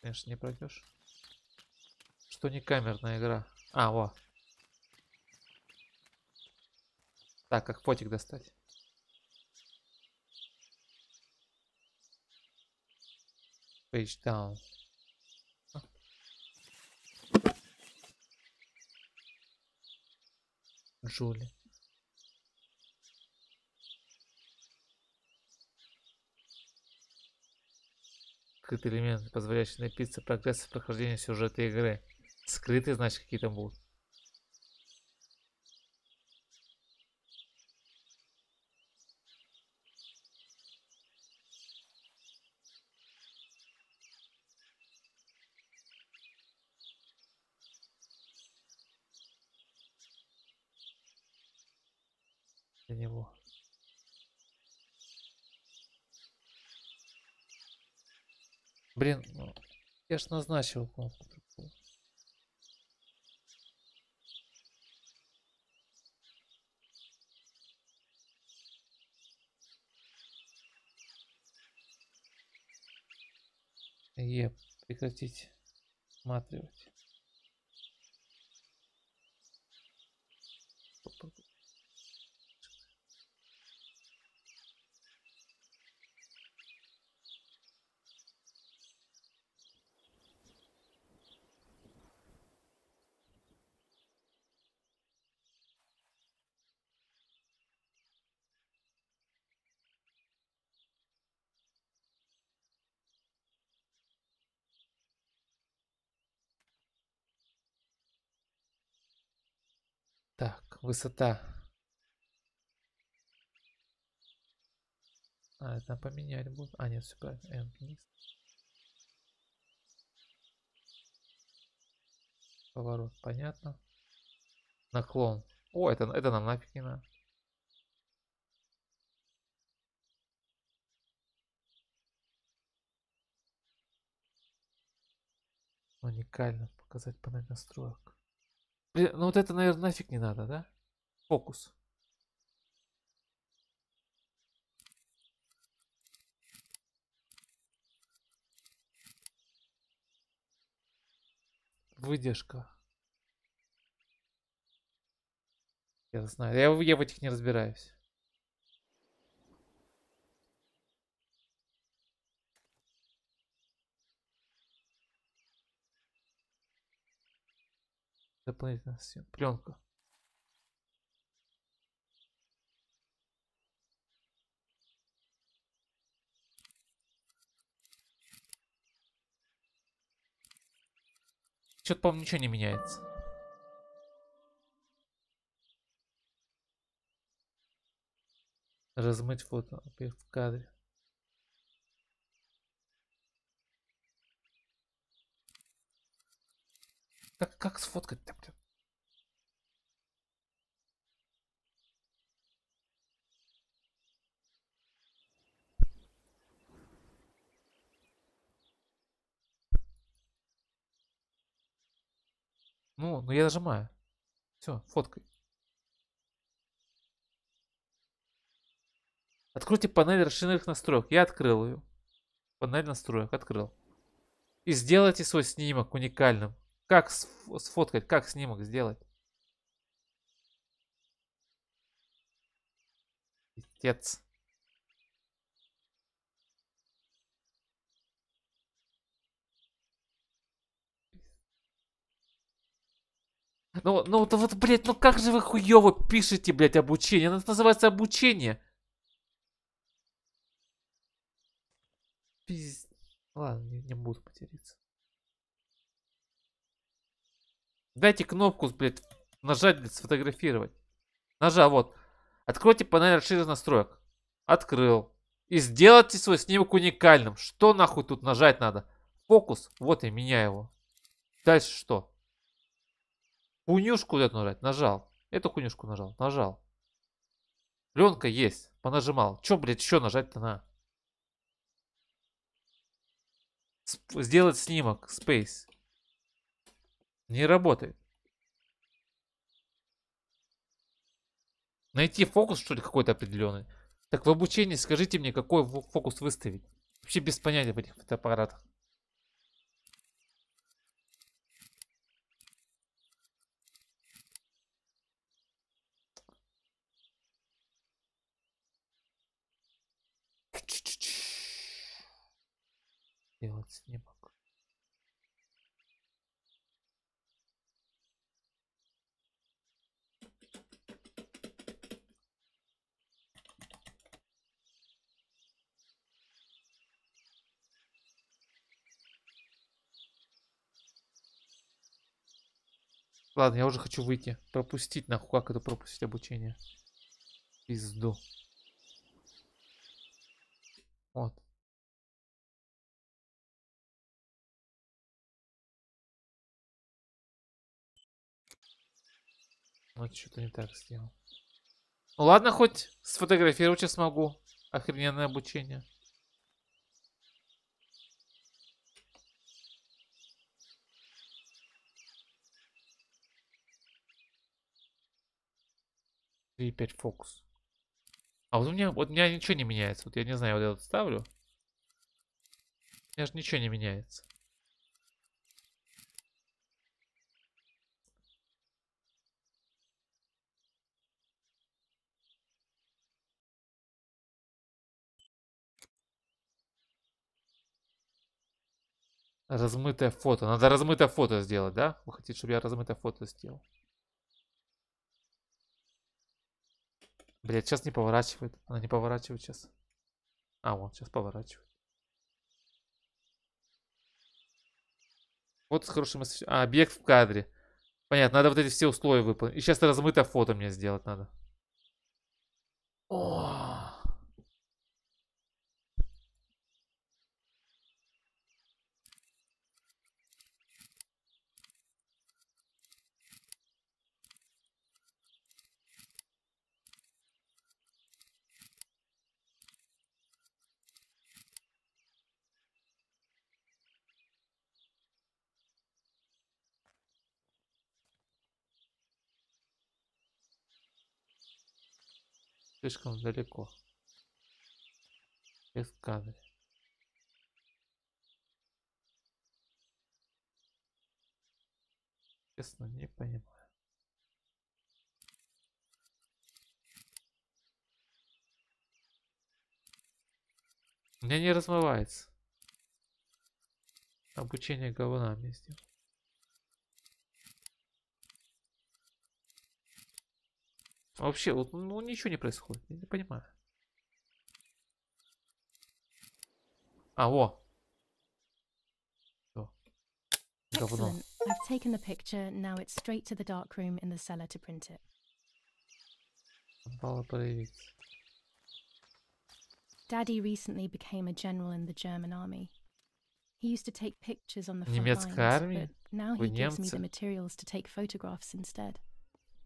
Конечно, не пройдешь. Что не камерная игра. А, во. Так, как фотик достать? Page down. Джули. Скрытые элементы, позволяющие напиться прогресса прохождения сюжета игры. Скрытые, значит, какие-то будут. Для него. Блин, ну, я ж назначил кнопку такую. Прекратить всматривать. Так, высота. А, это поменять будет. А, нет, все правильно. N вниз. Поворот, понятно. Наклон. О, это нам нафиг не надо. Уникально показать панель настроек. Блин, ну вот это, наверное, нафиг не надо, да? Фокус. Выдержка. Я знаю. Я в этих не разбираюсь. Дополнительно пленка. Что-то, по-моему, ничего не меняется. Размыть фото в кадре. Как сфоткать-то, блин? Ну я нажимаю. Все, фоткай. Откройте панель расширенных настроек. Я открыл ее. Панель настроек открыл. И сделайте свой снимок уникальным. Как сфоткать? Как снимок сделать? Пиздец. Ну вот, блядь, ну как же вы хуёво пишете, блядь, обучение? Это называется обучение. Пиз... Ладно, не буду материться. Дайте кнопку, блядь, нажать, блядь, сфотографировать. Нажал, вот. Откройте панель расширенных настроек. Открыл. И сделайте свой снимок уникальным. Что нахуй тут нажать надо? Фокус. Вот я меняю его. Дальше что? Хуйнюшку эту нажать. Нажал. Эту хуйнюшку нажал. Нажал. Пленка есть. Понажимал. Че, блядь, еще нажать-то на? Сделать снимок. Space. Не работает. Найти фокус, что ли, какой-то определенный. Так в обучении скажите мне, какой фокус выставить. Вообще без понятия в этих фотоаппаратах. Делать снимок. Ладно, я уже хочу выйти. Пропустить, нахуй, как это пропустить обучение? Пизду. Вот. Вот что-то не так сделал. Ну ладно, хоть сфотографировать сейчас смогу. Охрененное обучение. И 5 фокус. А вот у меня ничего не меняется. Вот я не знаю, вот я вот ставлю. У меня же ничего не меняется. Размытое фото. Надо размытое фото сделать, да? Вы хотите, чтобы я размытое фото сделал? Блять, сейчас не поворачивает. Она не поворачивает сейчас. А, вот, сейчас поворачивает. Вот с хорошим освещением. А, объект в кадре. Понятно, надо вот эти все условия выполнить. И сейчас размытое фото мне сделать надо. О, слишком далеко. Без кадра. Честно, не понимаю. У меня не размывается. Обучение говна мне сделал. Вообще, вот, ну ничего не происходит. Я не понимаю. А, во. Всё. Говно. Excellent. I've taken the picture. Now it's straight to the dark room in the cellar to print it. Попало проявиться. Daddy recently became a general in the German army. He used to take pictures on the front Немецкая lines, армия? but now Вы he gives me the немцы? materials to take photographs instead.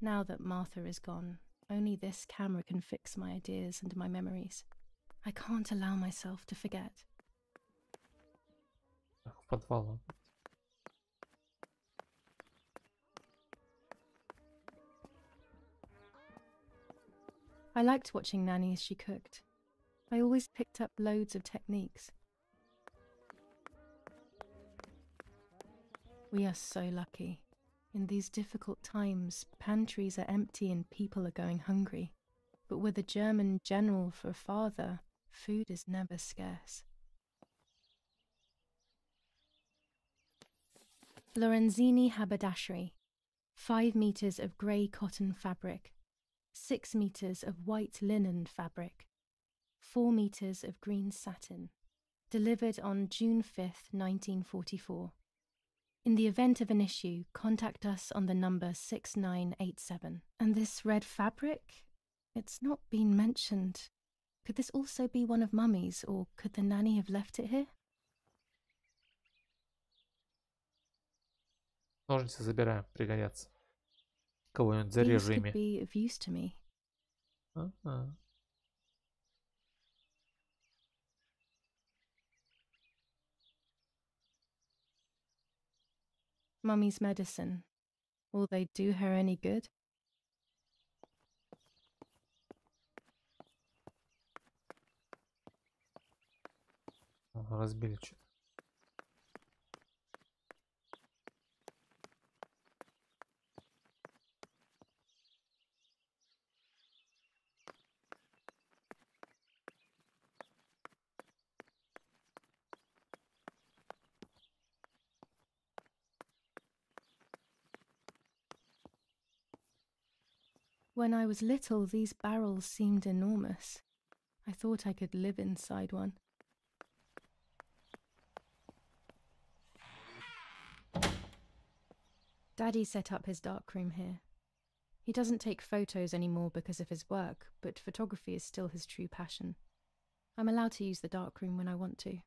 Now that Martha is gone, only this camera can fix my ideas and my memories. I can't allow myself to forget. Так, в подвал. I liked watching Nanny as she cooked. I always picked up loads of techniques. We are so lucky. In these difficult times, pantries are empty and people are going hungry. But with a German general for a father, food is never scarce. Lorenzini haberdashery. 5 meters of grey cotton fabric. 6 meters of white linen fabric. 4 meters of green satin. Delivered on June 5th, 1944. In the event of an issue, contact us on the number 6987. And this red fabric? It's not been mentioned. Could this also be one of Mummy's, or could the nanny have left it here? Ножницы забираем, пригодятся. Кого-нибудь These зарежу could ими. be of use to me. Ага. Mummy's medicine. Will they do her any good? Ага, разбили что-то. When I was little, these barrels seemed enormous. I thought I could live inside one. Daddy set up his darkroom here. He doesn't take photos anymore because of his work, but photography is still his true passion. I'm allowed to use the darkroom when I want to.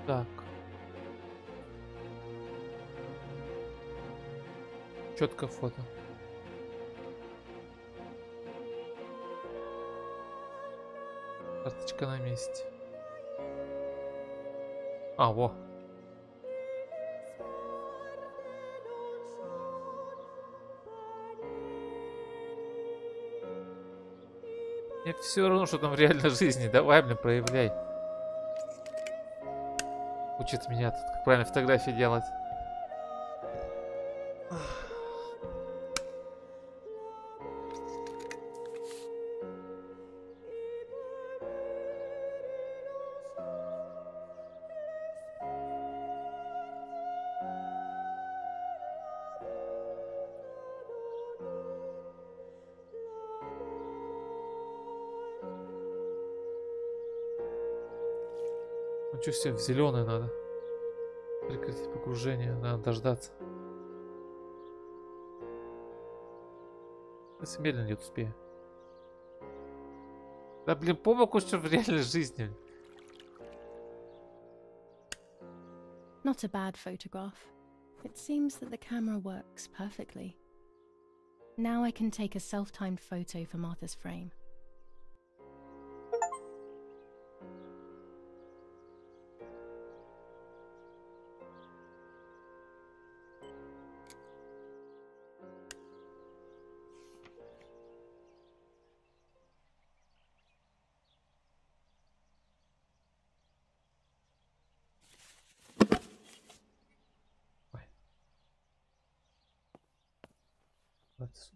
Так. Четко фото. Карточка на месте. А, во. Мне все равно, что там в реальной жизни. Давай, блин, проявляй. Учит меня тут, как правильно фотографии делать. Ну что, все в зеленое надо. Прекратить погружение, надо дождаться. Если медленно не успею. Да блин, помог что в реальной жизни. Not a bad photograph. It seems that the camera works perfectly. Now I can take a self-timed photo for Martha's frame. Ой. Вот.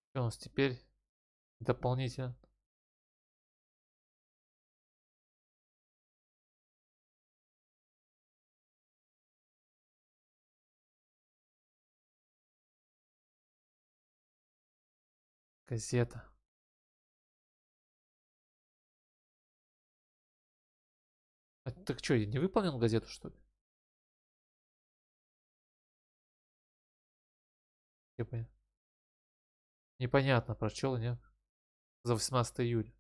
Что у нас теперь дополнительно? Газета. А так что, я не выполнил газету, что ли? Я понял. Непонятно, прочел, нет? За 18 июля.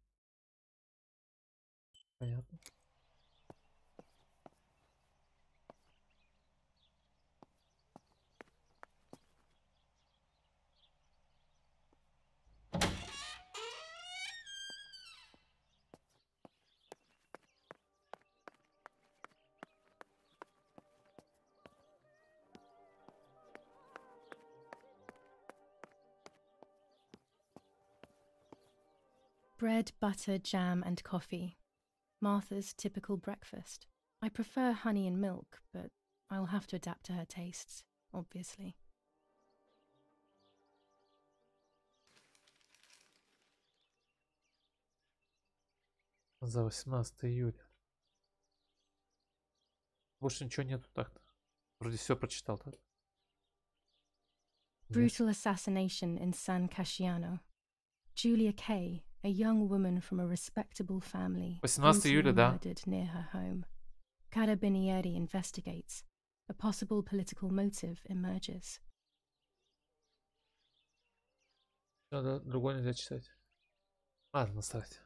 Понятно. Bread, butter, jam, and coffee. Martha's typical breakfast. I prefer honey and milk, but I'll have to adapt to her tastes, obviously. За 18 июля. Больше ничего нету так-то. Вроде все прочитал так. Нет. Brutal assassination in San Casciano. Julia Kay, a young woman from a respectable family, 18 brutally июля, да. murdered near her home. Carabinieri investigates. A possible political motive emerges. Надо другой нельзя читать. Ладно, насрать.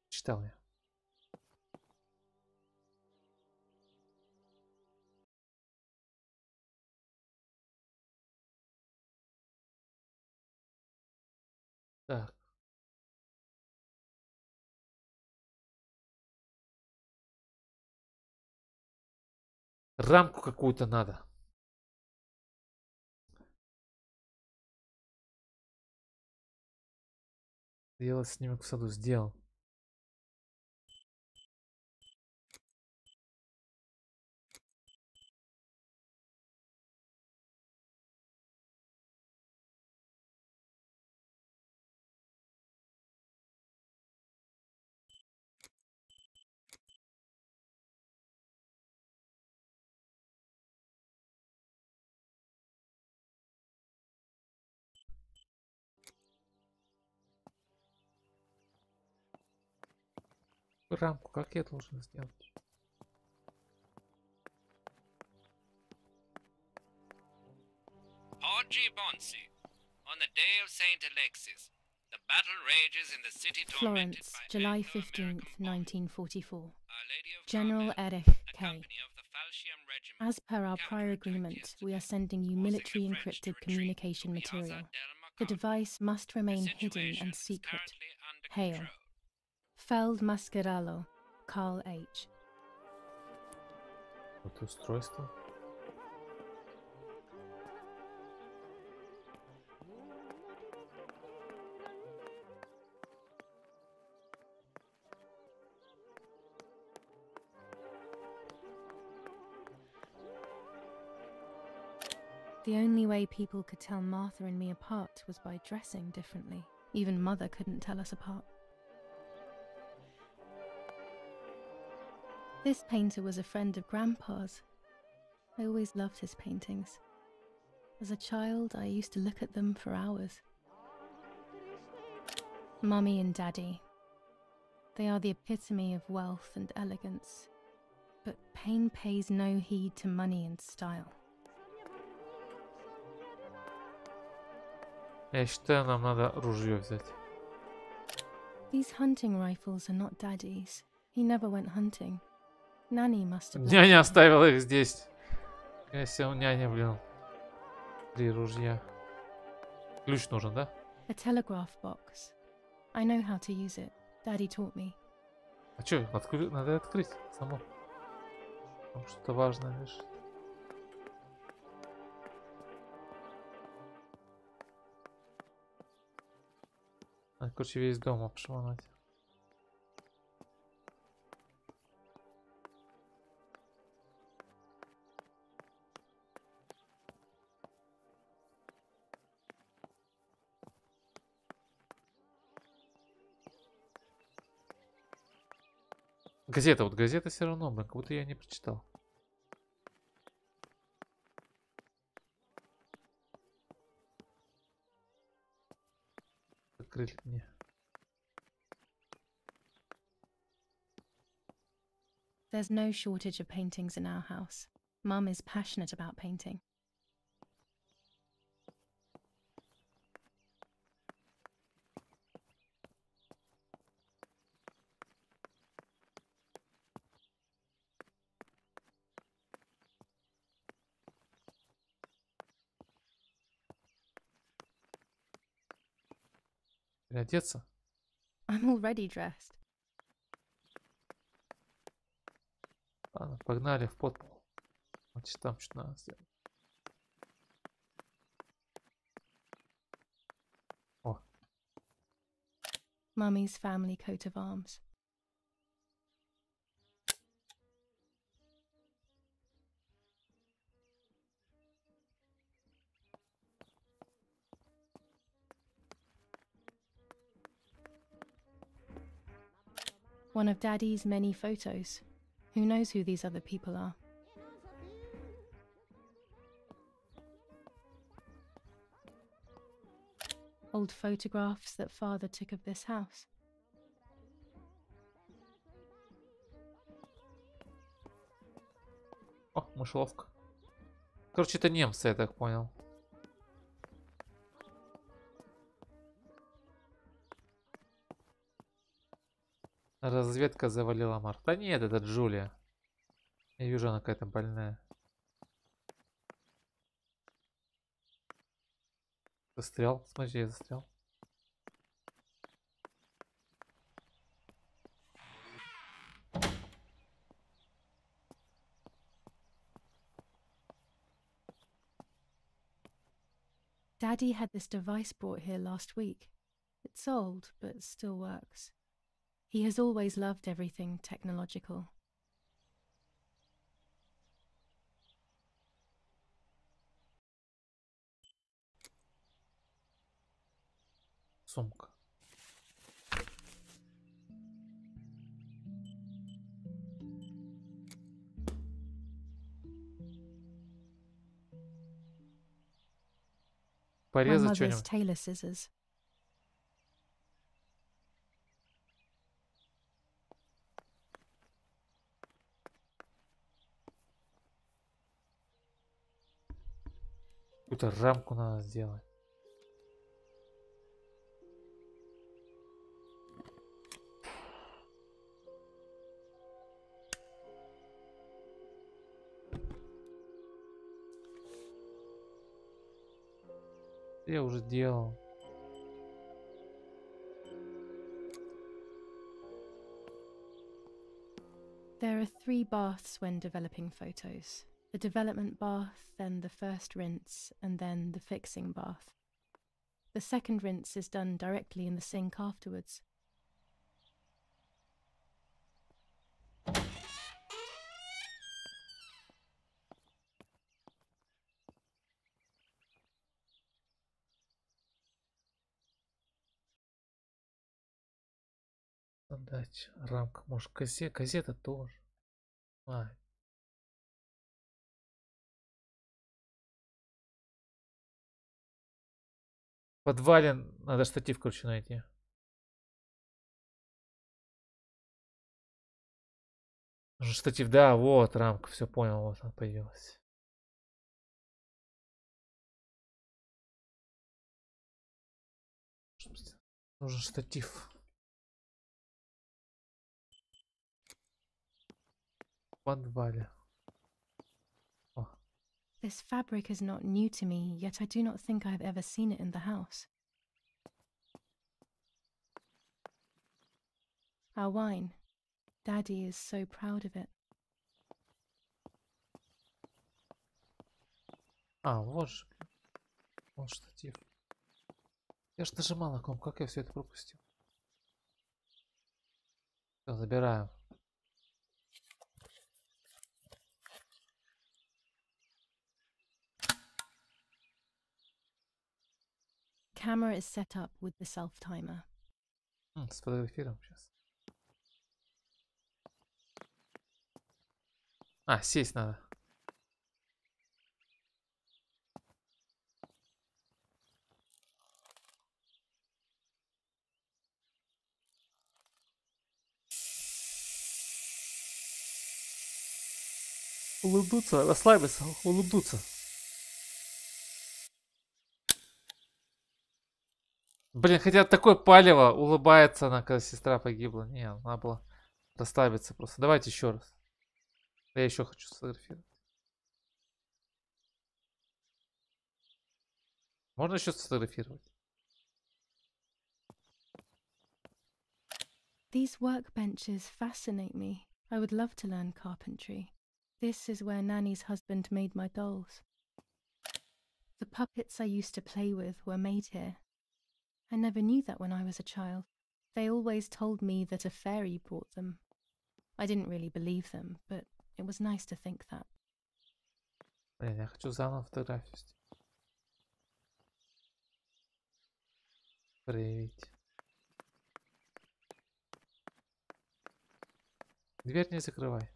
Читал я. Так. Рамку какую-то надо. Делать снимок в саду. Сделал. Рамку как я должен сделать? Oggi Bonsi, on the day of Saint Alexis, the battle rages in the city tormented Florence, by July Anglo-American 15th, bombing. 1944. Our Lady of General Carmel, Erich a Kay. company of the Falcium Regiment, As per our prior counterattacked agreement, we are yesterday, sending you forcing military the French to encrypted retreat communication to Piazza material. del The Mercato. device must The remain hidden situation and is secret. currently under Hail. control. Feld Mascherello, Carl H. Вот устройство. The only way people could tell Martha and me apart was by dressing differently. Even Mother couldn't tell us apart. This painter was a friend of Grandpa's. I always loved his paintings. As a child, I used to look at them for hours. Mummy and Daddy. They are the epitome of wealth and elegance. But pain pays no heed to money and style. Я считаю, нам надо ружье взять. These hunting rifles are not Daddy's. He never went hunting. Nanny must have. Няня оставила их здесь. Если у няни, блин. 3 ружья. Ключ нужен, да? A telegraph box. I know how to use it. Daddy taught me. А чё, надо открыть само. Там что-то важное лежит. Надо, короче, весь дом обшмонать. Газета, вот газета все равно, блин, как будто я не прочитал. Закрыли мне. There's no shortage of paintings in our house. Mum is passionate about painting. Переодеться? I'm already dressed. Ладно, погнали в подпол. Значит, там что-то надо сделать. О. Mummy's family coat of arms. One of Daddy's many photos. Who knows who these other people are? Old photographs that Father took of this house. О, мышеловка. Короче, это немцы, я так понял. Разведка завалила Март. Да нет, это Джулия. Я вижу, она какая-то больная. Застрял. Смотри, я застрял. Daddy had this device brought here last week. It's old, but still works. He has always loved everything technological. Сумка. My Порезать mother's что-нибудь. tailor scissors. Какую-то рамку надо сделать. Я уже делал. There are 3 baths when developing photos. The development bath, then the first rinse, and then the fixing bath. The second rinse is done directly in the sink afterwards. Задача. Рамка. Может, газета тоже. А, в подвале надо штатив, короче, найти. Нужен штатив, да, вот рамка, все понял, вот она появилась. Нужен штатив. В подвале. О. This fabric is not new to me, yet I do not think I have ever seen it in the house. Our wine. Daddy is so proud of it. А, вот же. Вот штатив. Я ж нажимал на кнопку, как я все это пропустил? Все, забираем. Camera is set up with the self-timer. Сфотографируем сейчас. А, сесть надо. Улыбнуться, расслабиться, улыбнуться. Блин, хотя такое палево, улыбается она, когда сестра погибла. Не, надо было расслабиться просто. Давайте еще раз. Я еще хочу сфотографировать. Можно еще сфотографировать? These workbenches fascinate me. I would love to learn carpentry. This is where Nanny's husband made my dolls. The puppets I used to play with were made here. I never knew that when I was a child. They always told me that a fairy brought them. I didn't really believe them, but it was nice to think that. Блин, я хочу заново фотографию сделать. Проявить. Дверь не закрывай.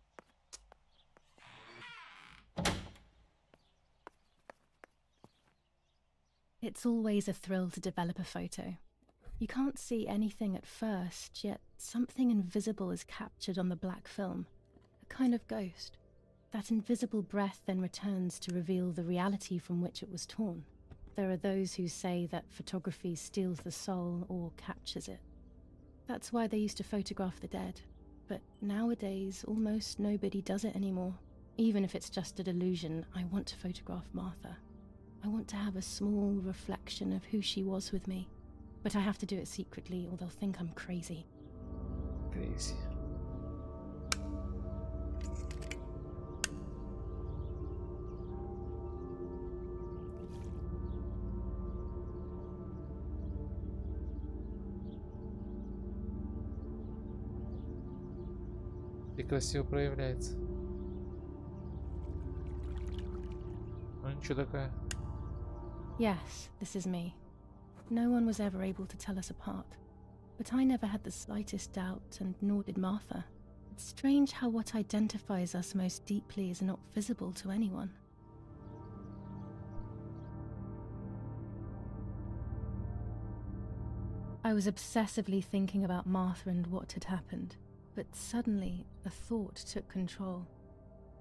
It's always a thrill to develop a photo. You can't see anything at first, yet something invisible is captured on the black film, a kind of ghost. That invisible breath then returns to reveal the reality from which it was torn. There are those who say that photography steals the soul or captures it. That's why they used to photograph the dead. But nowadays, almost nobody does it anymore. Even if it's just a delusion, I want to photograph Martha. I want to have a small reflection of who she was with me. But I have to do it secretly or they'll think I'm crazy. Crazy. И красиво проявляется. Ну ничего такая. Yes, this is me. No one was ever able to tell us apart. But I never had the slightest doubt, and nor did Martha. It's strange how what identifies us most deeply is not visible to anyone. I was obsessively thinking about Martha and what had happened, but suddenly a thought took control.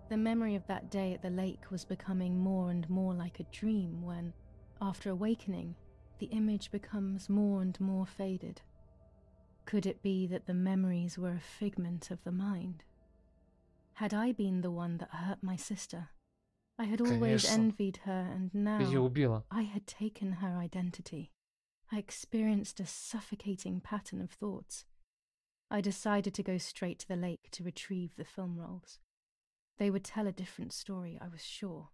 The memory of that day at the lake was becoming more and more like a dream when, after awakening, the image becomes more and more faded. Could it be that the memories were a figment of the mind? Had I been the one that hurt my sister? I had always Конечно. envied her, and Ты ее now убила. I had taken her identity. I experienced a suffocating pattern of thoughts. I decided to go straight to the lake to retrieve the film rolls. They would tell a different story, I was sure.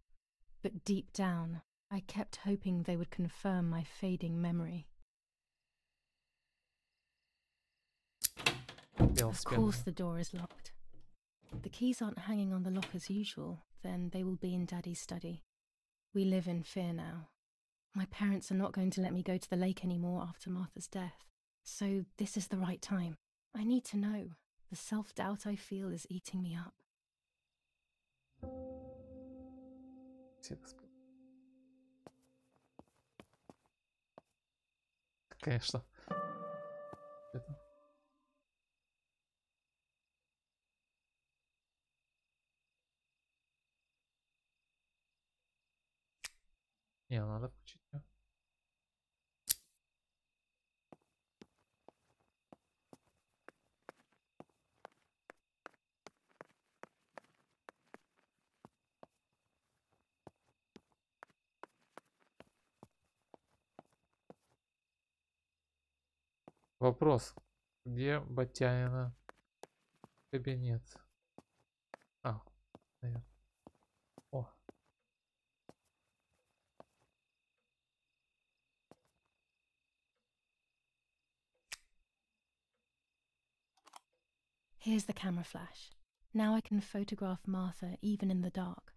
But deep down, I kept hoping they would confirm my fading memory. Of course the door is locked. The keys aren't hanging on the lock as usual, then they will be in Daddy's study. We live in fear now. My parents are not going to let me go to the lake anymore after Martha's death. So this is the right time. I need to know. The self-doubt I feel is eating me up. Конечно. Это... Не, надо включить. Вопрос. Где Батянина кабинет? А, наверное. О. Here's the camera flash. Now I can photograph Martha even in the dark.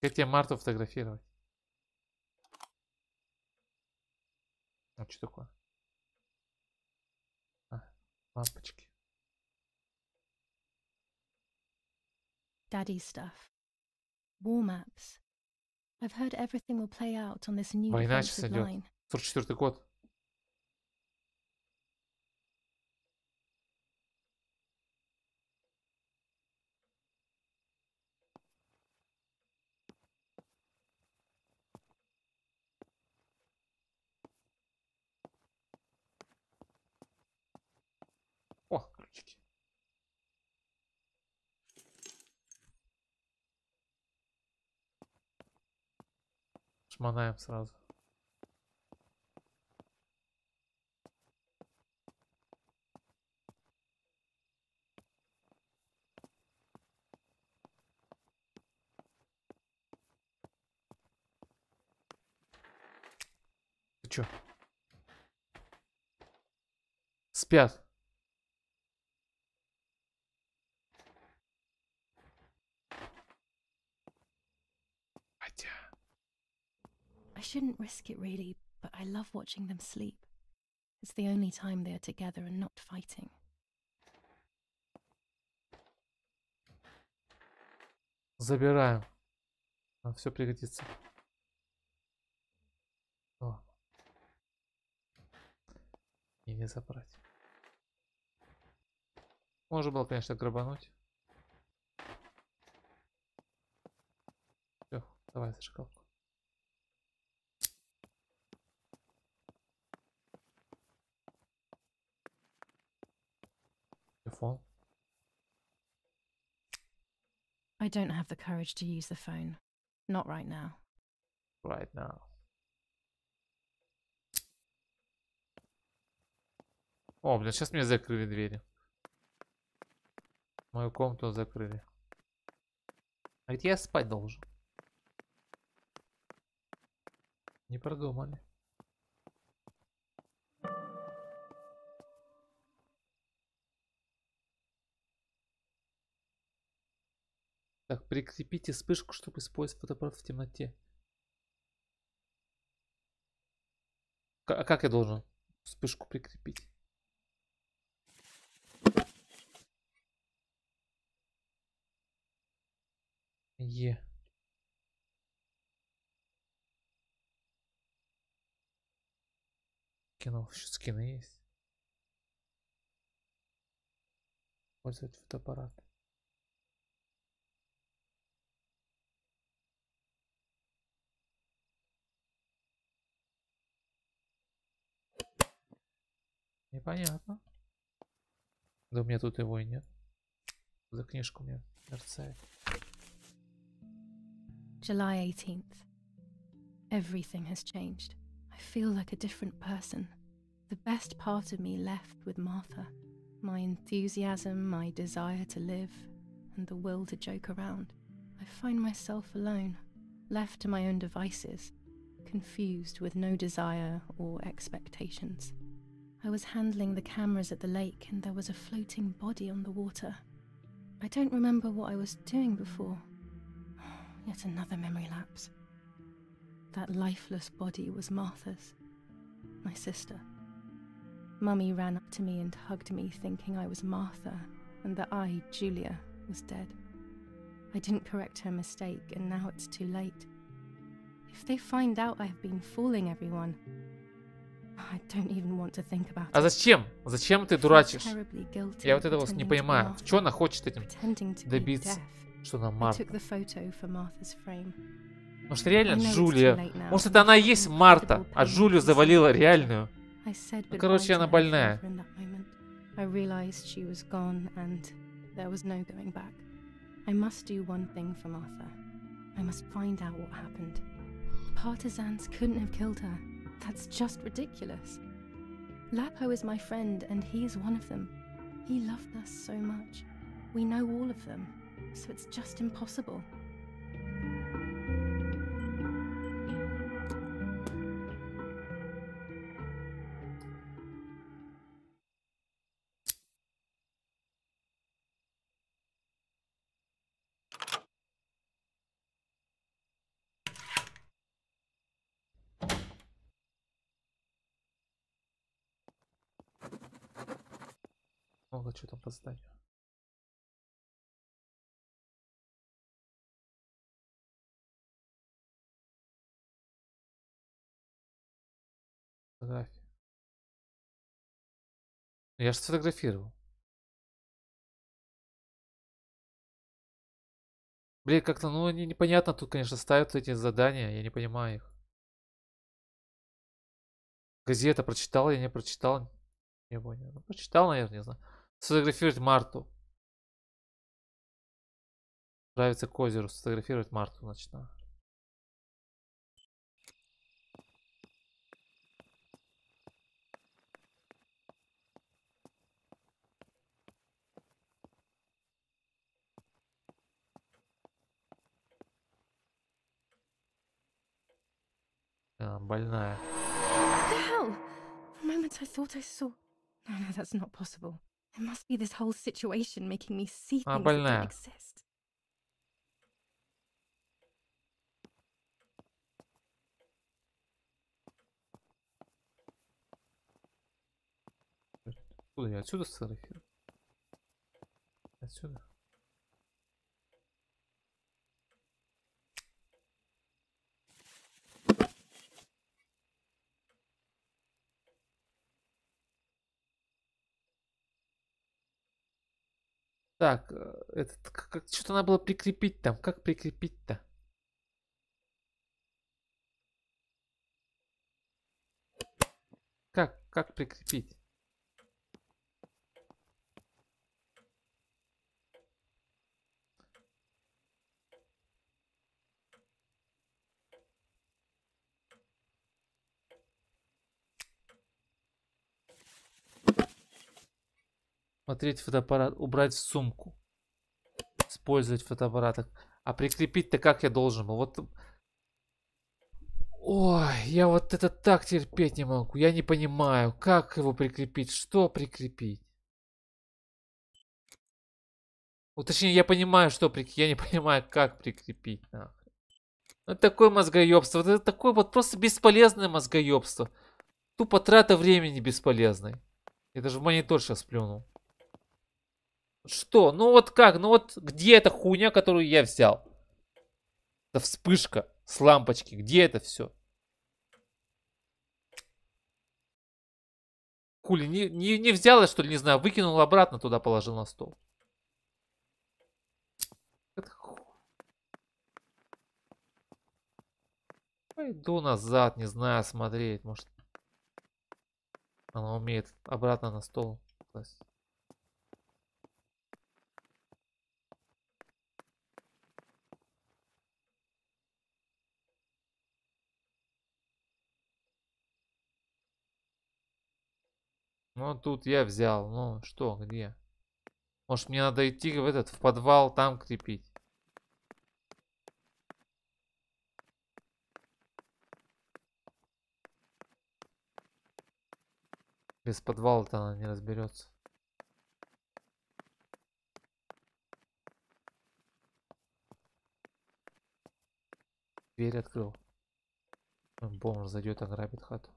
Как тебе Марту фотографировать? А что такое? А, лампочки. Daddy's stuff. War maps. I've heard everything will play out on this new Война сейчас defensive идет. line. 44-й год. О, ключики. Шмонаем сразу. Ты чё? Спят. Хотя... I shouldn't risk it really, but I love watching them sleep. It's the only time they are together and not fighting. Забираем. Нам все пригодится. О. И не забрать. Можно было, конечно, грабануть. Все, давай зажигалку. Телефон. I don't have the courage to use the phone. Not right now. Right now. О, блин, сейчас мне закрыли двери. Мою комнату закрыли. А где я спать должен? Не продумали. Так, прикрепите вспышку, чтобы использовать фотоаппарат в темноте. А как я должен вспышку прикрепить? Е. Кино, еще скины есть. Использовать фотоаппарат. Непонятно. Да у меня тут его и нет. За книжку мне мерцает. July 18th. Everything has changed. I feel like a different person. The best part of me left with Martha. my enthusiasm, my desire to live, and the will to joke around, I find myself alone, left to my own devices, confused with no desire or expectations. I was handling the cameras at the lake and there was a floating body on the water. I don't remember what I was doing before. Yet another memory lapse. That lifeless body was Martha's, my sister. Mummy ran up to me and hugged me, thinking I was Martha and that I, Julia, was dead. I didn't correct her mistake and now it's too late. If they find out I have been fooling everyone, I don't even want to think about А it. зачем? Зачем ты дурачишь? Я вот этого не понимаю. В чем она хочет этим добиться? Что она Марта? Может реально Джулия? Может это она и есть Марта, а Джулию завалила реальную? Ну короче, она больная. I realized she was gone and there was no going back. I must do one thing for Martha. I must find out what happened. Partisans couldn't have killed her. That's just ridiculous. Lapo is my friend and he is one of them. He loved us so much. We know all of them, so it's just impossible. Много что там по заданию. Фотографии. Я же сфотографировал. Блин, как-то, ну, непонятно тут, конечно, ставят эти задания, я не понимаю их. Газета прочитал, я не прочитал. Не понял. Ну, прочитал, наверное, не знаю. Сфотографировать Марту. Нравится к озеру. Сфотографировать Марту, значит, надо. А, больная. The hell? For a moment I thought I saw... No, that's not possible. It must be this whole situation making me see А, things that don't больная. exist. Откуда я отсюда сфотографирую? Отсюда. Так, этот, что-то надо было прикрепить там. Как прикрепить-то? Как прикрепить? Смотреть фотоаппарат, убрать в сумку. Использовать фотоаппарат. А прикрепить-то как я должен был? Вот. Ой, я вот это так терпеть не могу. Я не понимаю, как его прикрепить, что прикрепить. Вот, точнее, я понимаю, что прикрепить. Я не понимаю, как прикрепить. Нахрен. Это такое мозгоебство. Вот это такое вот просто бесполезное мозгоебство. Тупо трата времени бесполезной. Я даже в монитор сейчас плюнул. Что? Ну вот как? Ну вот где эта хуйня, которую я взял? Это вспышка с лампочки. Где это все? Хули, не взял я, что ли, не знаю. Выкинул обратно туда, положил на стол. Пойду назад, не знаю, смотреть. Может, она умеет обратно на стол класть. Ну, тут я взял. Ну, что, где? Может, мне надо идти в подвал, там крепить? Без подвала-то она не разберется. Дверь открыл. Бомж зайдет, ограбит хату.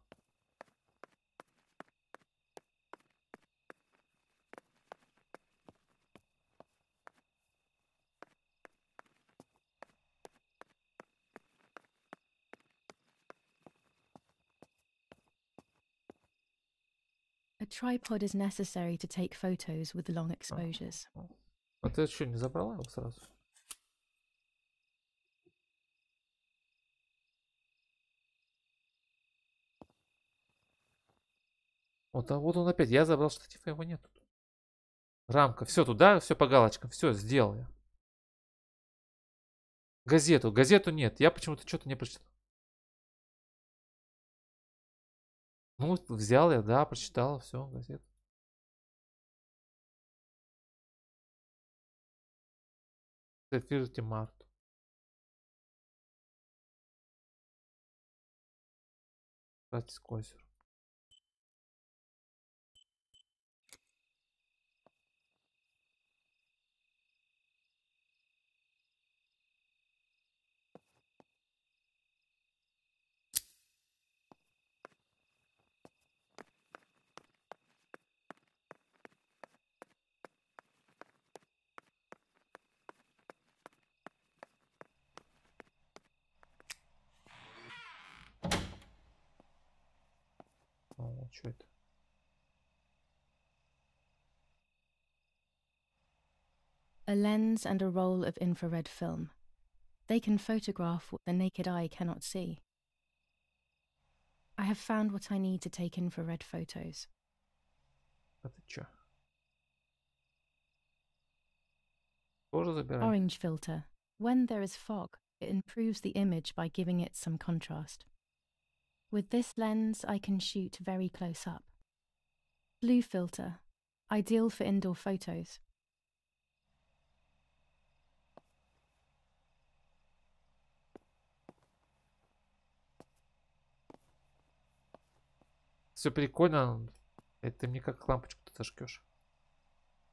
A tripod is necessary to take photos with long exposures. А ты что, не забрала его сразу? Вот, а вот он опять. Я забрал штатив, а его нет тут. Рамка. Все туда, все по галочкам. Все, сделал я. Газету. Газету нет. Я почему-то что-то не прочитал. Ну, взял я, да, прочитал, все, газету. Цитируйте Марту. Братец к озеру. О, что это? A lens and a roll of infrared film. They can photograph what the naked eye cannot see. I have found what I need to take infrared photos. А ты чё? Тоже забирай. Orange filter. When there is fog, it improves the image by giving it some contrast. With this lens, I can shoot very close up. Blue filter. Ideal for indoor photos. Все прикольно. Это мне как лампочку ты зажгешь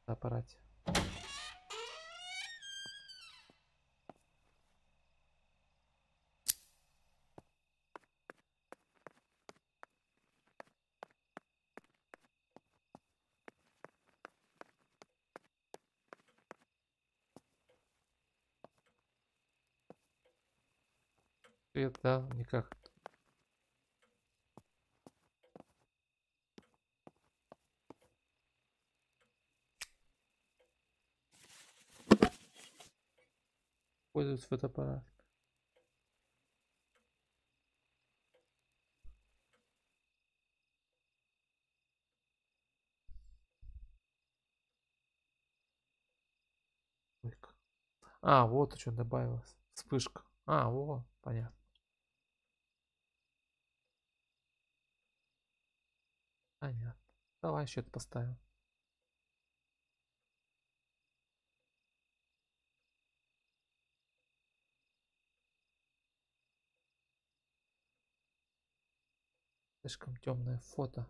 на аппарате. Свет, да, никак. Пользуется фотоаппарат. А, вот что добавилось. Вспышка. А, вот, понятно. Понятно. Давай еще это поставим. Слишком темное фото.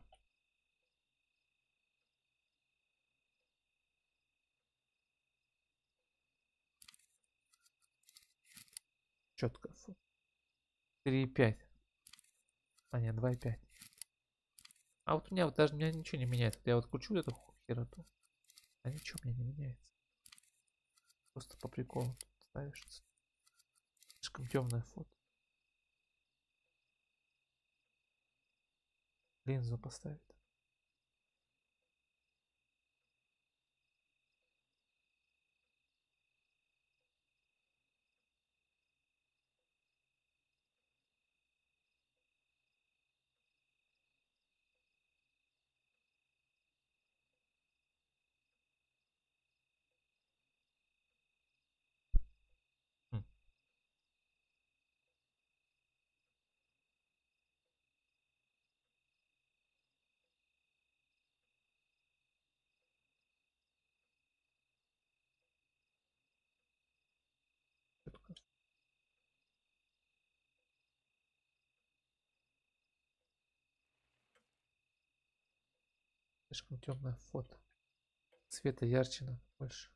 Четкое фото. 3,5. А нет, 2,5. А вот у меня вот даже меня ничего не меняется. Я вот кручу эту хероту. А ничего мне не меняется. Просто по приколу тут ставишь. Слишком темное фото. Линзу поставить. Хм. Слишком темное фото. Света ярче надо больше.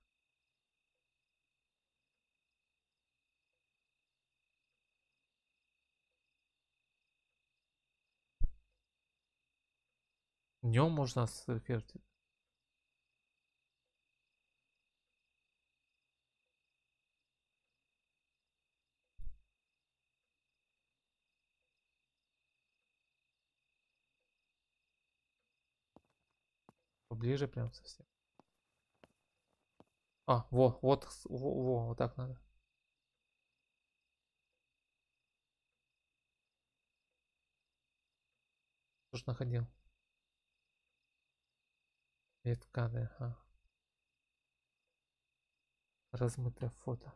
Днем можно сфотографировать. Поближе прям совсем. А, вот так надо. Что ж находил? Ветканы, ага. Размытое фото.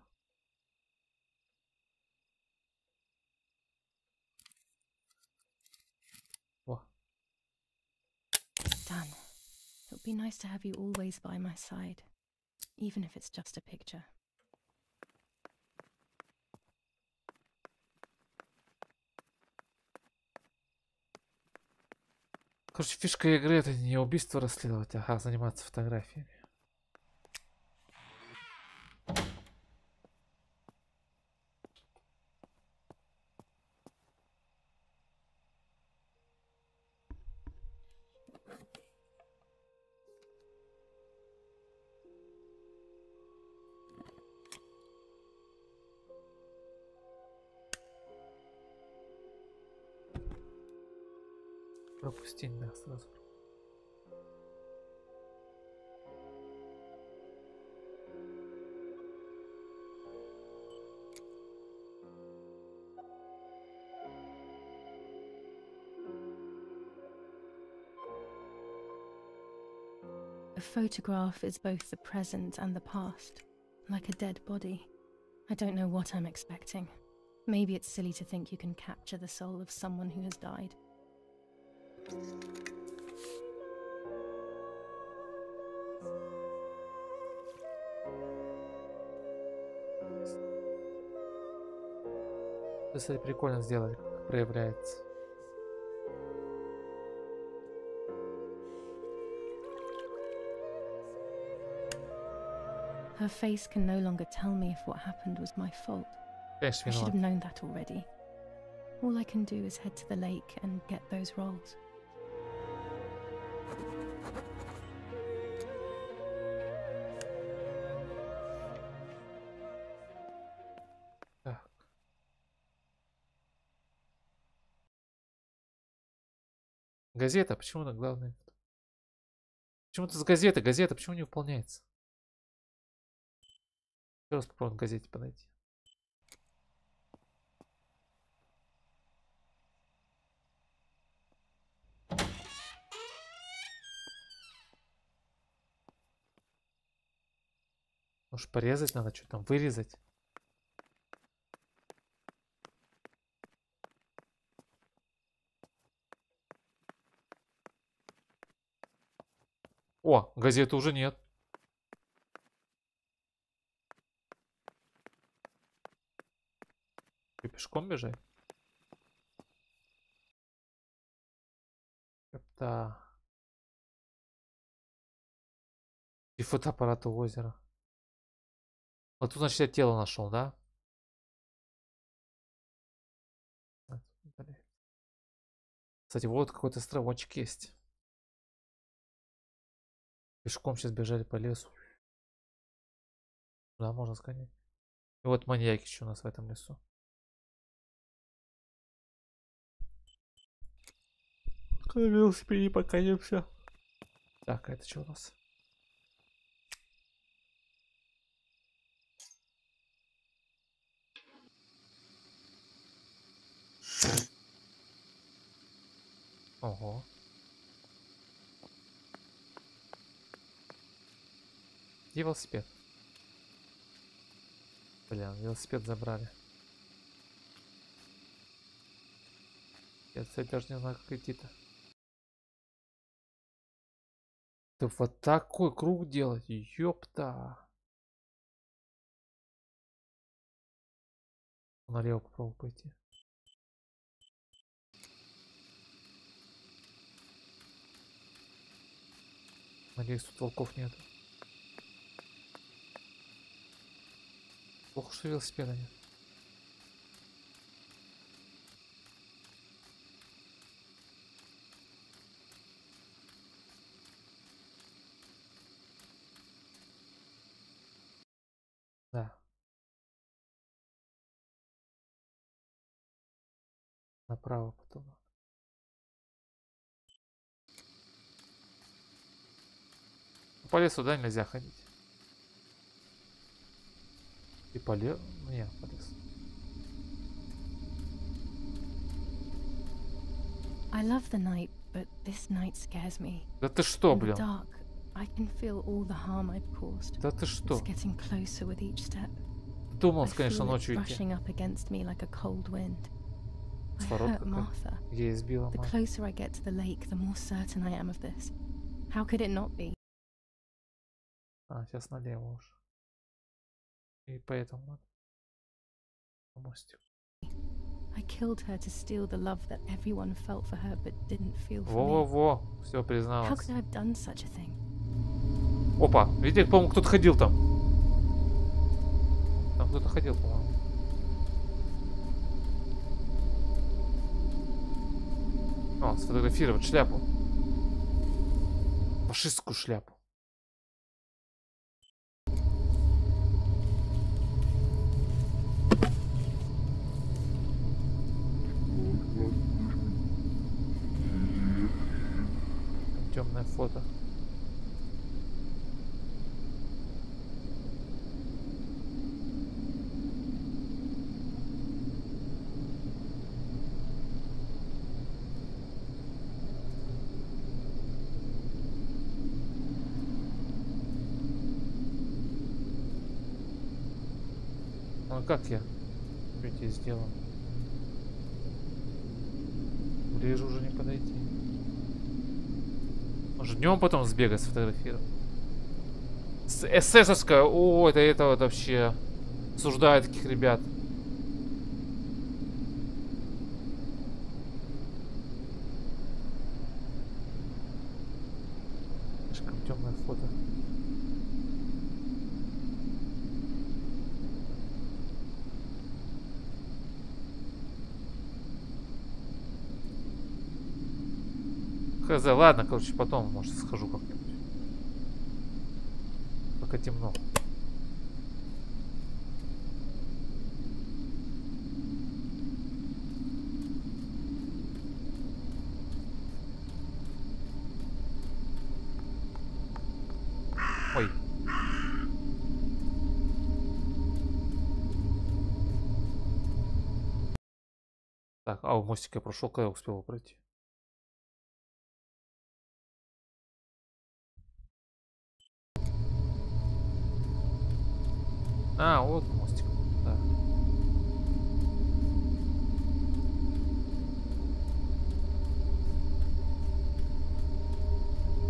О, Done. It would be nice to have you always by my side, even if it's just a picture. короче, фишка игры это не убийство расследовать, а заниматься фотографиями. Пропустить, да, сразу. A photograph is both the present and the past, like a dead body. I don't know what I'm expecting. Maybe it's silly to think you can capture the soul of someone who has died. Кстати, прикольно сделали, как проявляется. Her face can no longer tell me if what happened was my fault. Конечно, I should have виноват. known that already. All I can do is head to the lake and get those rolls. Так. Газета, почему она главная? Почему-то с газеты, газета, почему не выполняется? Еще раз попробуем в газете подойти. Может порезать надо, что там, вырезать? О, газеты уже нет. И пешком бежать? Это... И фотоаппарат у озера. Вот тут, значит, я тело нашел, да? Кстати, вот какой-то островочек есть. Пешком сейчас бежали по лесу. Да, можно сгонять. И вот маньяки еще у нас в этом лесу. На велосипеде покатимся. Так, а это что у нас? Ого. Где велосипед? Блин, велосипед забрали. Я, кстати, даже не знаю, как идти-то. Да вот такой круг делать, ёпта. Налево попробую пойти. Надеюсь, тут волков нет. Плохо, что велосипеда нет. Да. Направо потом. По лесу, да, нельзя ходить. И по лесу? Нет, по лесу. I love the night, but this night scares me. Да ты что, In the блин? dark, I can feel all the harm I've caused. Да ты что? It's getting closer with each step. Думал, I конечно, feel it ночью идти. rushing up against me like a cold wind. I Кислород hurt какой. Martha. Я избила The мать. closer I get to the lake, the more certain I am of this. How could it not be? А, сейчас налево уж. И поэтому надо. По мостику. I killed her to steal the love that everyone felt for her but didn't feel for me. Во-во-во. Все How призналась. could I have done such a thing? Опа, видите, по-моему, кто-то ходил там. Там кто-то ходил, по-моему. О, сфотографировать шляпу. Фашистскую шляпу. Темное фото. Ну а как я? Что тебе сделал? Ближе уже не подойти. Может днем потом сбегать сфотографировать? ССовская, о, это вот вообще осуждает таких ребят. Слишком темное фото. Хз, ладно, короче, потом, может, схожу как-нибудь. Пока темно. Ой. Так, а у мостика я прошел, когда я успел его пройти. А, вот мостик. Да.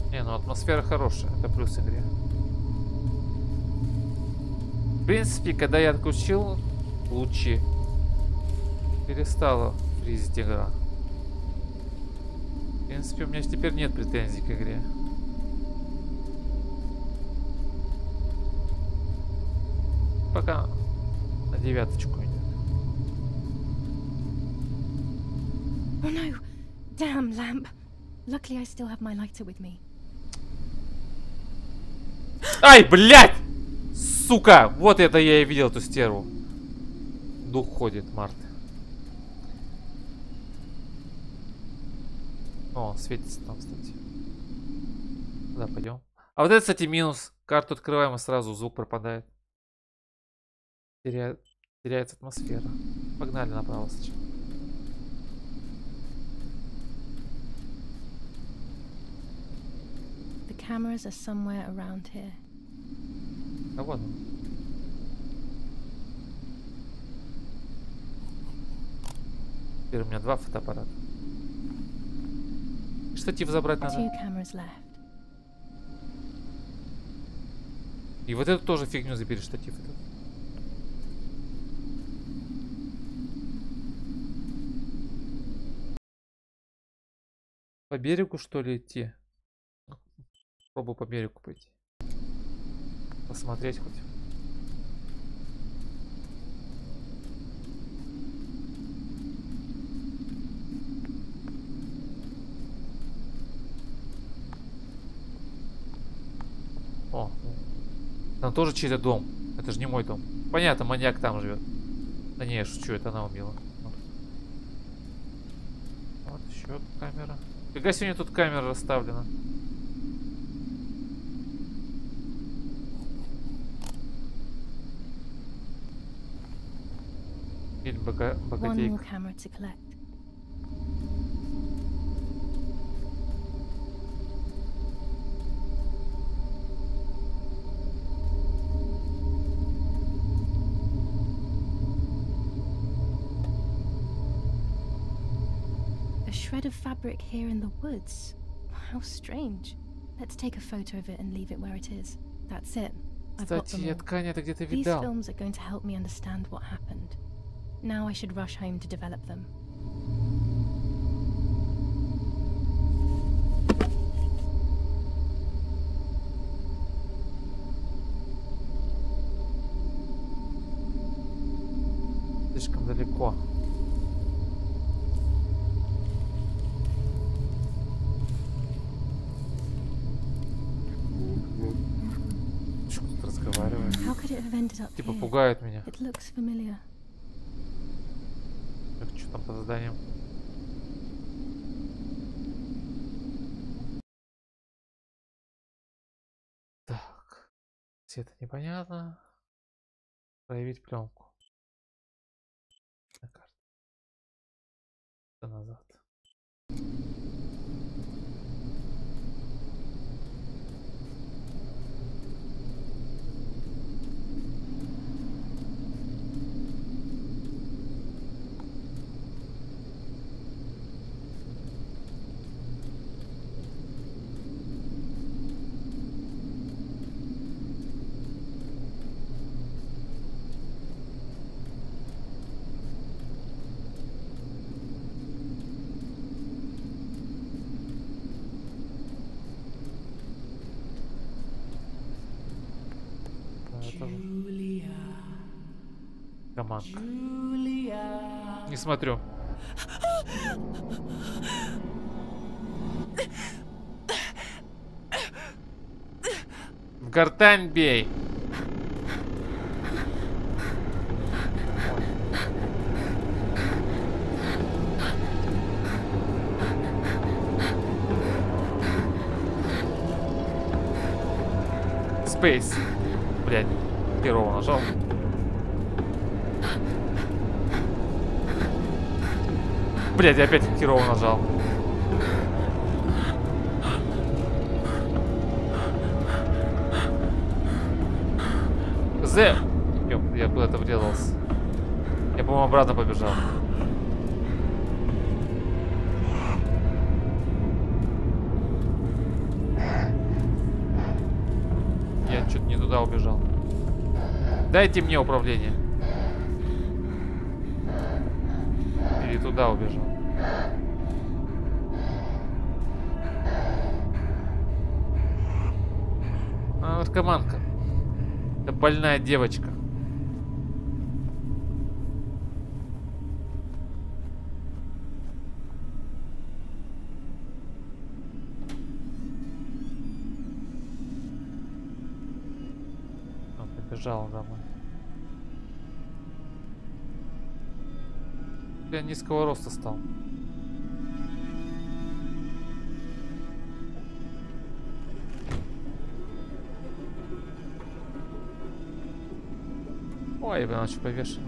Не, ну атмосфера хорошая, это плюс игре. В принципе, когда я отключил лучи, перестала фризить игра. В принципе, у меня теперь нет претензий к игре. Пока на 9 идет. Oh no! Damn lamp! Luckily, I still have my lighter with me. Ай, блядь! Сука! Вот это я и видел эту стерву. Дух ходит, Марта. О, светится там, кстати. Куда пойдем? А вот это, кстати, минус. Карту открываем и сразу звук пропадает. Теряется атмосфера. Погнали направо сначала. The cameras are somewhere around here. А вот он. Теперь у меня 2 фотоаппарата. Штатив забрать надо. 2 cameras left. И вот эту тоже фигню забери, штатив этот. По берегу, что ли, идти? Пробую по берегу пойти. Посмотреть хоть. О, там тоже чей-то дом. Это же не мой дом. Понятно, маньяк там живет. Да не, я шучу, это она убила. Вот еще камера. Фига сегодня тут камера расставлена. Или One богатейка. more camera to collect. A shred of fabric here in the woods. How strange. Let's take a photo of it and leave it where it is. That's it. I've got Кстати, them я all. ткань это где-то These видал. films are going to help me understand what happened. Now I should rush home to develop them. Слишком далеко. Что тут разговаривает? How could it have ended up Типа here? пугает меня. It looks familiar. Так, что там по заданиям? Так. Цвета непонятно. Проявить пленку. На карте. Это назад. Это команда. Не смотрю. В гортань бей. Space. Блядь, первого нажал. Блядь, я опять херово нажал. Ёп, я куда-то врезался. Я, по-моему, обратно побежал. Я что-то не туда убежал. Дайте мне управление. Или туда убежал. А, наркоманка. Это больная девочка. Он побежал домой. Я низкого роста стал. Ой, блин, что повешено.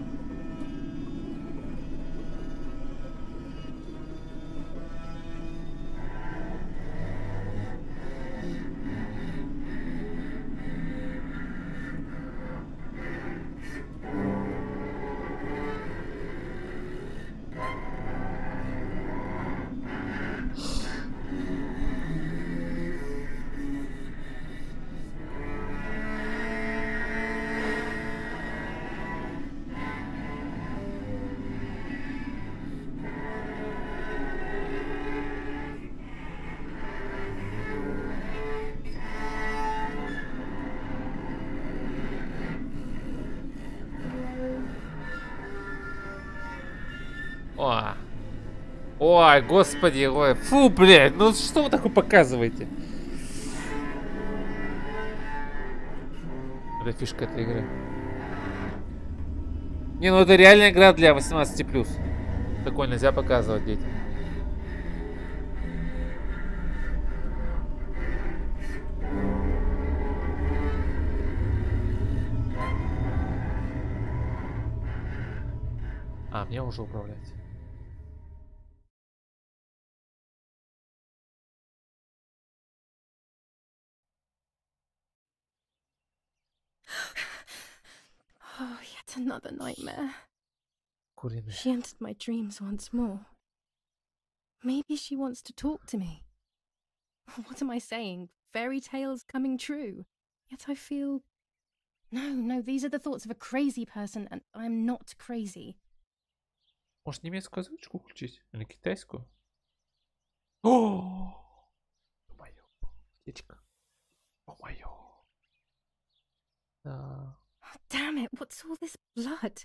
О. Ой, господи, ой. Фу, блядь, ну что вы такое показываете? Это фишка этой игры. Не, ну это реальная игра для 18+. Такое нельзя показывать детям. А, мне уже управлять. Oh, yet another nightmare. Куриный. She entered my dreams once more. Maybe she wants to talk to me. What am I saying? Fairy tales coming true. Yet I feel... No, these are the thoughts of a crazy person, and I'm not crazy. Может, немецкую озвучку включить? Или китайскую? О! Ё-моё. Птичка. Ё-моё. Да. Oh, damn it, what's all this blood?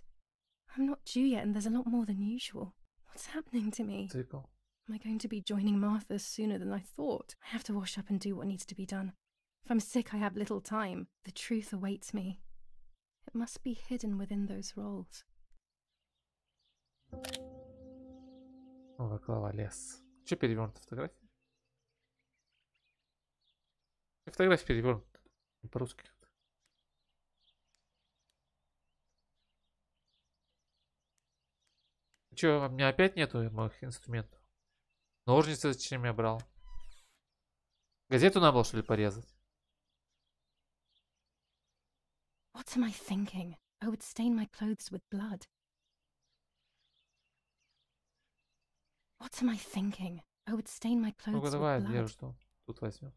I'm not due yet, and there's a lot more than usual. What's happening to me? Цикл. Am I going to be joining Martha sooner than I thought? I have to wash up and do what needs to be done. If I'm sick, I have little time. The truth awaits me. It must be hidden within those rolls. Новая глава, лес. Че перевернута фотография? Фотография перевернута. По-русски. Че, у меня опять нету моих инструментов? Ножницы зачем я брал? Газету надо было, что ли, порезать? What am I thinking? I would stain my clothes with blood. What am I thinking? I would stain my clothes Ну-ка with давай blood. одежду. Тут возьмем.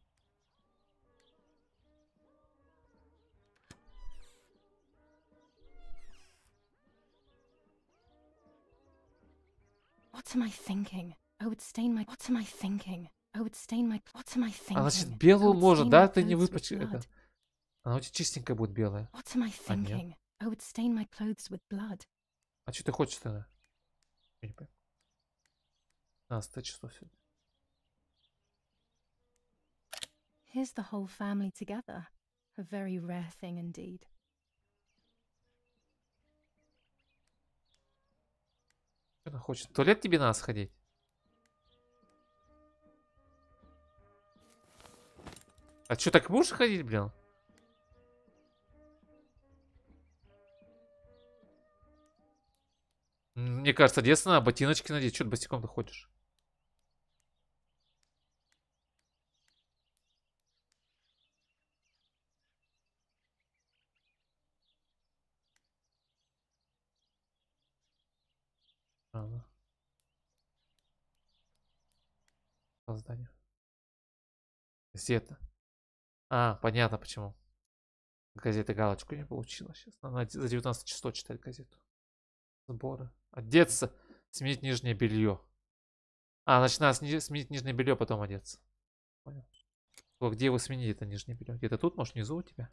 What am I thinking? I would stain my... What am I thinking? I would stain my... What am I thinking? А значит, I белую would можно, stain да? my Ты не clothes with выпачкай blood. это. Она у тебя чистенькая будет белая. What am I А нет. thinking? I would stain my clothes with blood. А что ты хочешь тогда? Я не понимаю. 15 число сегодня. Here's the whole family together. A very rare thing indeed. Что она хочет? В туалет тебе надо сходить? А что, так будешь ходить, блин? Мне кажется, одеться надо, ботиночки надеть. Что ты босиком-то ходишь? Ладно. Создание. Газета. А, понятно почему. Газета галочку не получила. Сейчас надо за 19 число читать газету. Сборы. Одеться. Сменить нижнее белье. А, значит, надо сменить нижнее белье, потом одеться. Понял. О, где вы сменили это нижнее белье? Где-то тут, может, внизу у тебя?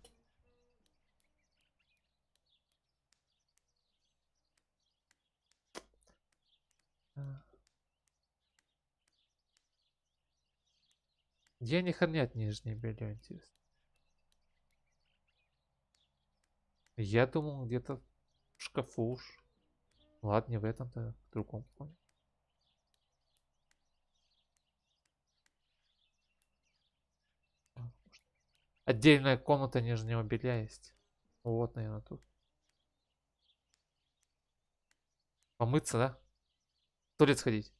Где они хранят нижнее белье, интересно? Я думал, где-то в шкафу уж. Ладно, не в этом-то, в другом. Понял. Отдельная комната нижнего белья есть. Вот, наверное, тут. Помыться, да? В туалет сходить.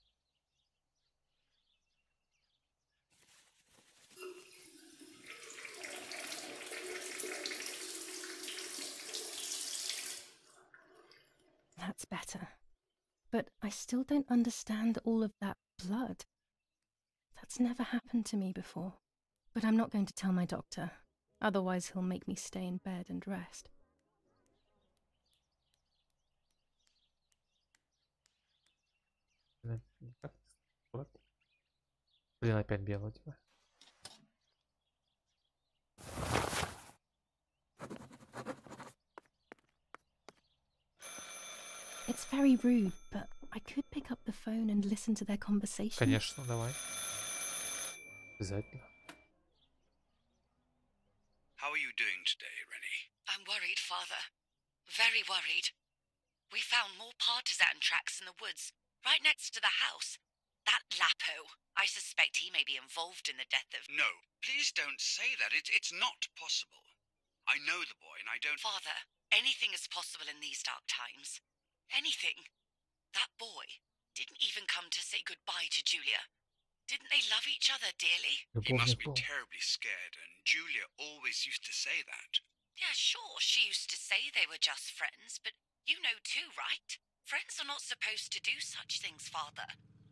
That's better. But I still don't understand all of that blood. That's never happened to me before. But I'm not going to tell my doctor. Otherwise he'll make me stay in bed and rest. Вот. Блин, опять белый у тебя. It's very rude, but I could pick up the phone and listen to their conversation. Конечно, давай. Обязательно. How are you doing today, Rennie? I'm worried, Father. Very worried. We found more partisan tracks in the woods, right next to the house. That Lapo, I suspect he may be involved in the death of... No, please don't say that. It's not possible. I know the boy and I don't... Father, anything is possible in these dark times. Anything. That boy didn't even come to say goodbye to Julia. Didn't they love each other dearly? He must be Любовный пол. terribly scared, and Julia always used to say that. Yeah, sure, she used to say they were just friends, but you know too, right? Friends are not supposed to do such things, Father.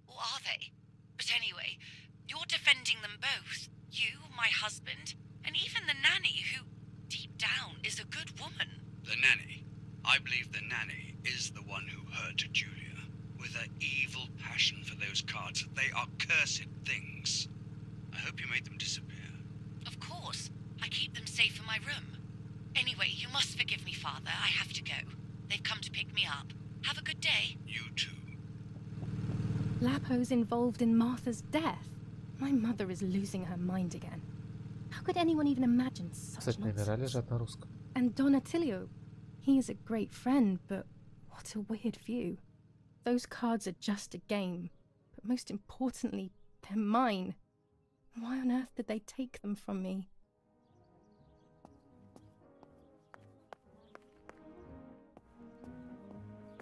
Or are they? But anyway, you're defending them both. You, my husband, and even the nanny who, deep down, is a good woman. The nanny. I believe the nanny is the one who hurt Julia. With her evil passion for those cards. They are cursed things. I hope you made them disappear. Of course. I keep them safe in my room. Anyway, you must forgive me, Father. I have to go. They've come to pick me up. Have a good day. You too. Lapo's involved in Martha's death. My mother is losing her mind again. How could anyone even imagine such Кстати, номера nonsense? лежат на русском. And Don Attilio, he is a great friend, but what a weird view. Those cards are just a game, but most importantly, they're mine. Why on earth did they take them from me?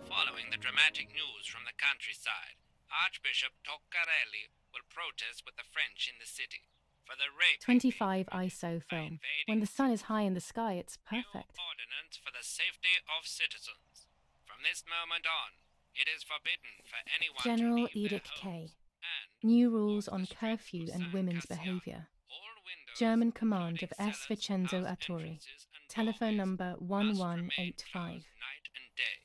Following the dramatic news from the countryside, Archbishop Toccarelli will protest with the French in the city for the rape. 25 ISO film. When the sun is high in the sky, it's perfect. Ordinance for the safety of citizens. From this moment on, it is forbidden for anyone General to leave their Edict homes K. and New rules walk on the streets curfew of and San women's Cassiano. behavior. All windows, German command of including S. cellars, Vincenzo house Attori. entrances and Telephone doorways, number must remain 1185. closed night and day.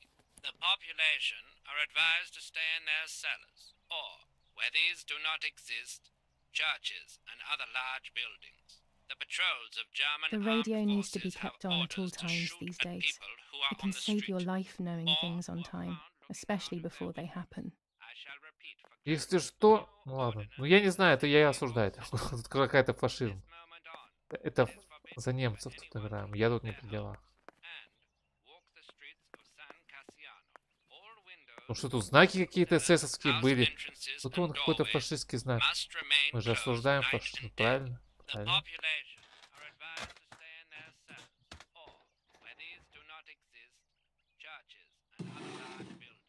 The population are advised to stay in their cellars, or, where these do not exist, churches and other large buildings. The patrols of German The radio armed needs to be forces have kept on at all orders to times shoot these at days. people who are It can on the save your street, life knowing or things on who are time, found looking especially out of before their they happen. I shall repeat for Если Captain что, New ну ладно. ordinance Ну я не знаю, это я и for осуждаю. civil Тут какая-то From фашизм. this moment on, Это it is forbidden за for немцев тут anyone играем. to Я leave тут не their при делах. homes and walk the streets of San Cassiano. All windows, Ну что тут, знаки какие-то эсэсовские house были. entrances Тут and вон какой-то doorways фашистский знак. must remain Мы же closed осуждаем night фашизм, and day. правильно? The Правильно. population are advised to stay in their cells, or, where these do not exist, churches and other large buildings.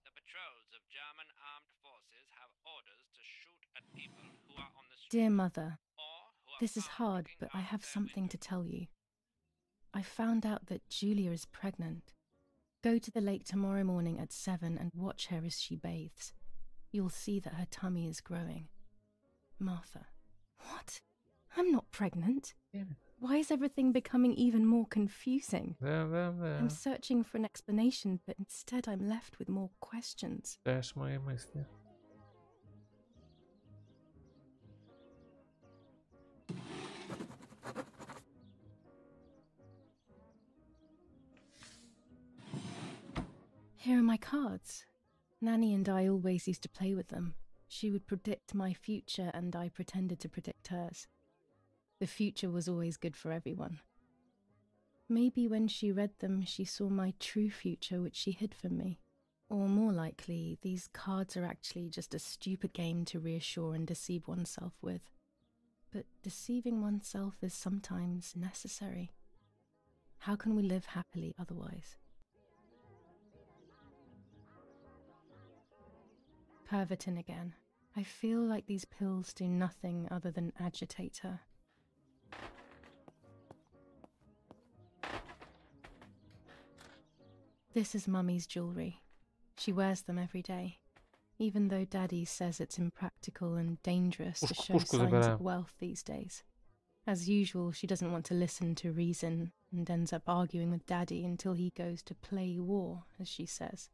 The patrols of German armed forces have orders to shoot at people who are on the street, Dear Mother, or who are this is found hard, looking but I out have their something to windows. tell you. I found out that Julia is pregnant. Go to the lake tomorrow morning at 7 and watch her as she bathes. You'll see that her tummy is growing. Martha. What? I'm not pregnant. Damn it. Why is everything becoming even more confusing? Да, да, да. I'm searching for an explanation, but instead I'm left with more questions. Читаешь мои мысли. Here are my cards. Nanny and I always used to play with them. She would predict my future and I pretended to predict hers. The future was always good for everyone. Maybe when she read them, she saw my true future which she hid from me. Or more likely, these cards are actually just a stupid game to reassure and deceive oneself with. But deceiving oneself is sometimes necessary. How can we live happily otherwise? Pervitin again. I feel like these pills do nothing other than agitate her. This is Mummy's jewellery. She wears them every day, even though Daddy says it's impractical and dangerous to show Пушку signs забираем. of wealth these days. As usual, she doesn't want to listen to reason and ends up arguing with Daddy until he goes to play war, as she says.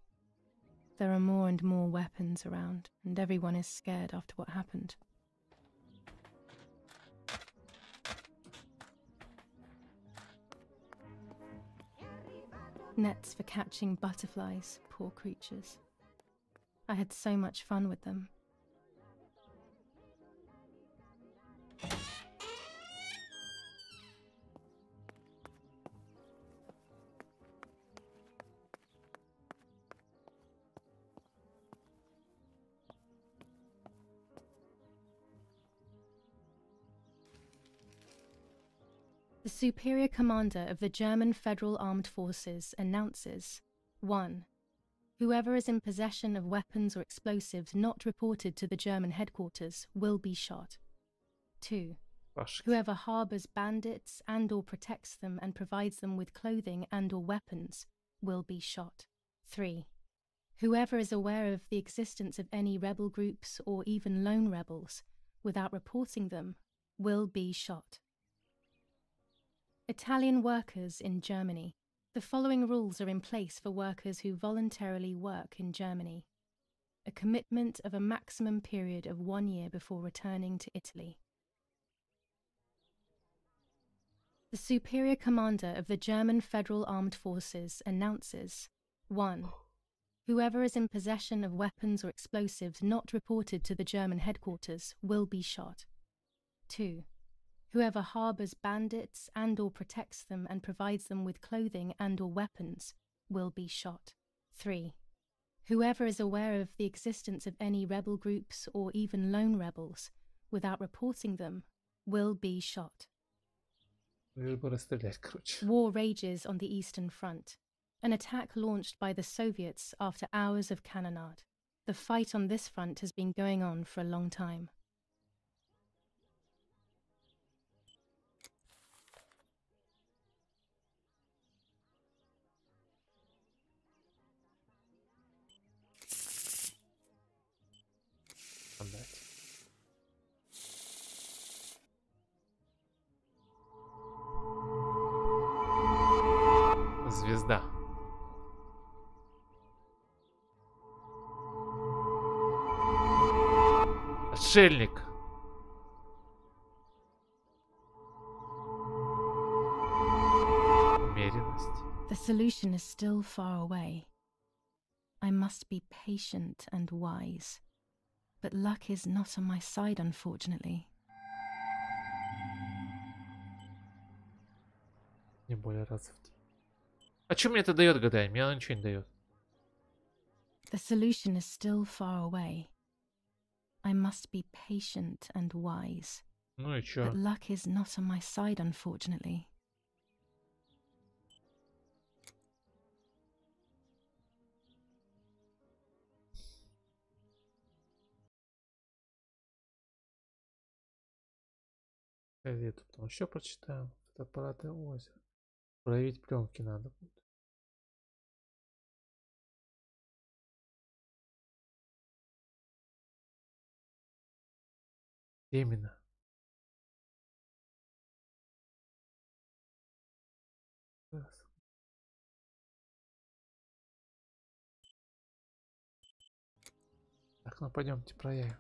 There are more and more weapons around, and everyone is scared after what happened. Nets for catching butterflies, poor creatures. I had so much fun with them. The superior commander of the German Federal Armed Forces announces 1. Whoever is in possession of weapons or explosives not reported to the German headquarters will be shot. 2. Whoever harbors bandits and or protects them and provides them with clothing and or weapons will be shot. 3. Whoever is aware of the existence of any rebel groups or even lone rebels without reporting them will be shot. Italian workers in Germany. The following rules are in place for workers who voluntarily work in Germany. A commitment of a maximum period of 1 year before returning to Italy. The superior commander of the German Federal Armed Forces announces 1. Whoever is in possession of weapons or explosives not reported to the German headquarters will be shot. 2. Whoever harbors bandits and or protects them and provides them with clothing and or weapons will be shot. 3. Whoever is aware of the existence of any rebel groups or even lone rebels without reporting them will be shot. War rages on the Eastern Front. An attack launched by the Soviets after hours of cannonade. The fight on this front has been going on for a long time. Звезда. Отшельник. Умеренность. The solution is still far away. I must be patient and wise. But luck is not on my side, unfortunately. Не более раз в день. А что мне это дает, гадай? Мне она ничего не дает. The solution is still far away. I must be patient and wise. Ну и чё? But luck is not on my side, unfortunately. Газету потом еще прочитаем. Это аппаратное озеро. Проявить пленки надо будет. Именно. Раз. Так, ну пойдемте проявим.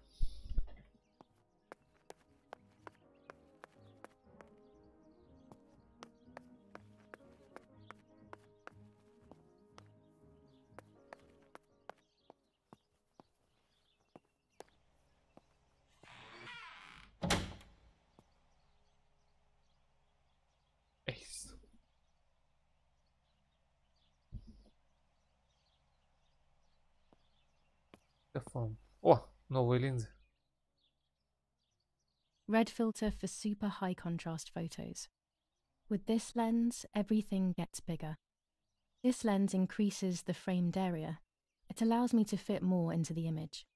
Эйс. Телефон. О, новые линзы. Red filter for super high contrast photos. With this lens, everything gets bigger. This lens increases the framed area. It allows me to fit more into the image.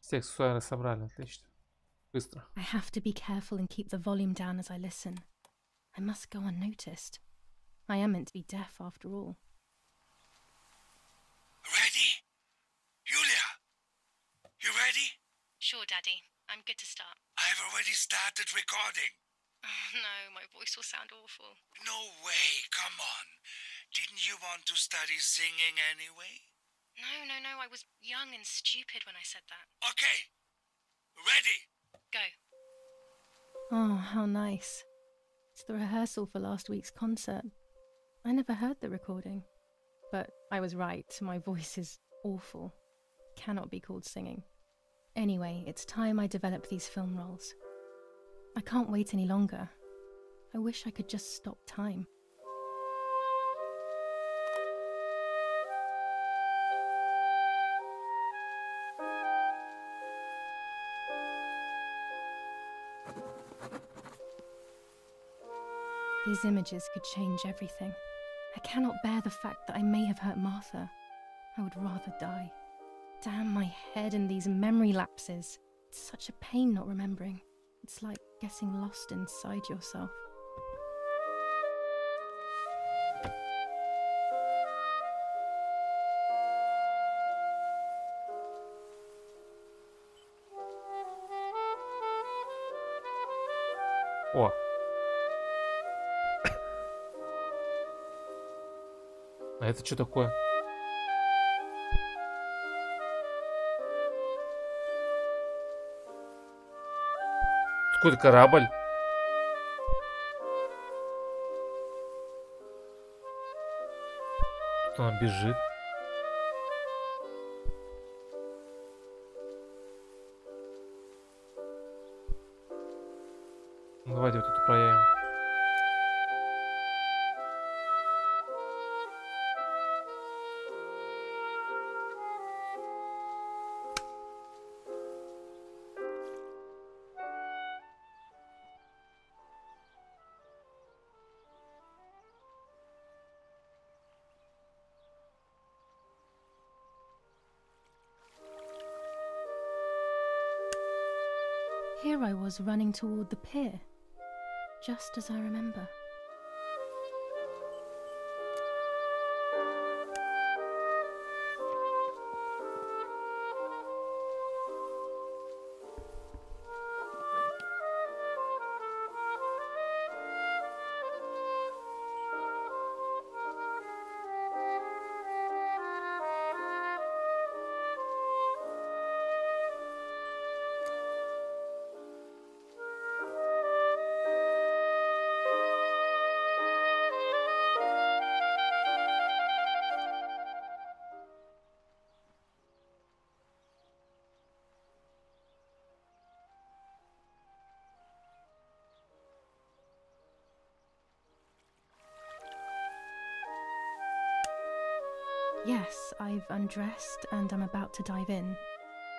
Все аксессуары собрали, отлично. Быстро. I have to be careful and keep the volume down as I listen. I must go unnoticed. I am meant to be deaf after all. Ready? Julia? You ready? Sure, Daddy. I'm good to start. I've already started recording. Oh, no, my voice will sound awful. No way, come on. Didn't you want to study singing anyway? No, I was young and stupid when I said that. Okay. Ready? Go. Oh, how nice. It's the rehearsal for last week's concert. I never heard the recording. But I was right, my voice is awful. Cannot be called singing. Anyway, it's time I develop these film roles. I can't wait any longer. I wish I could just stop time. These images could change everything. I cannot bear the fact that I may have hurt Martha. I would rather die. Damn my head and these memory lapses. It's such a pain not remembering. It's like getting lost inside yourself. О! А это что такое? Какой-то корабль. Кто нам бежит? Ну, давайте вот это проявим. Here I was running toward the pier, just as I remember. Yes, I've undressed and I'm about to dive in.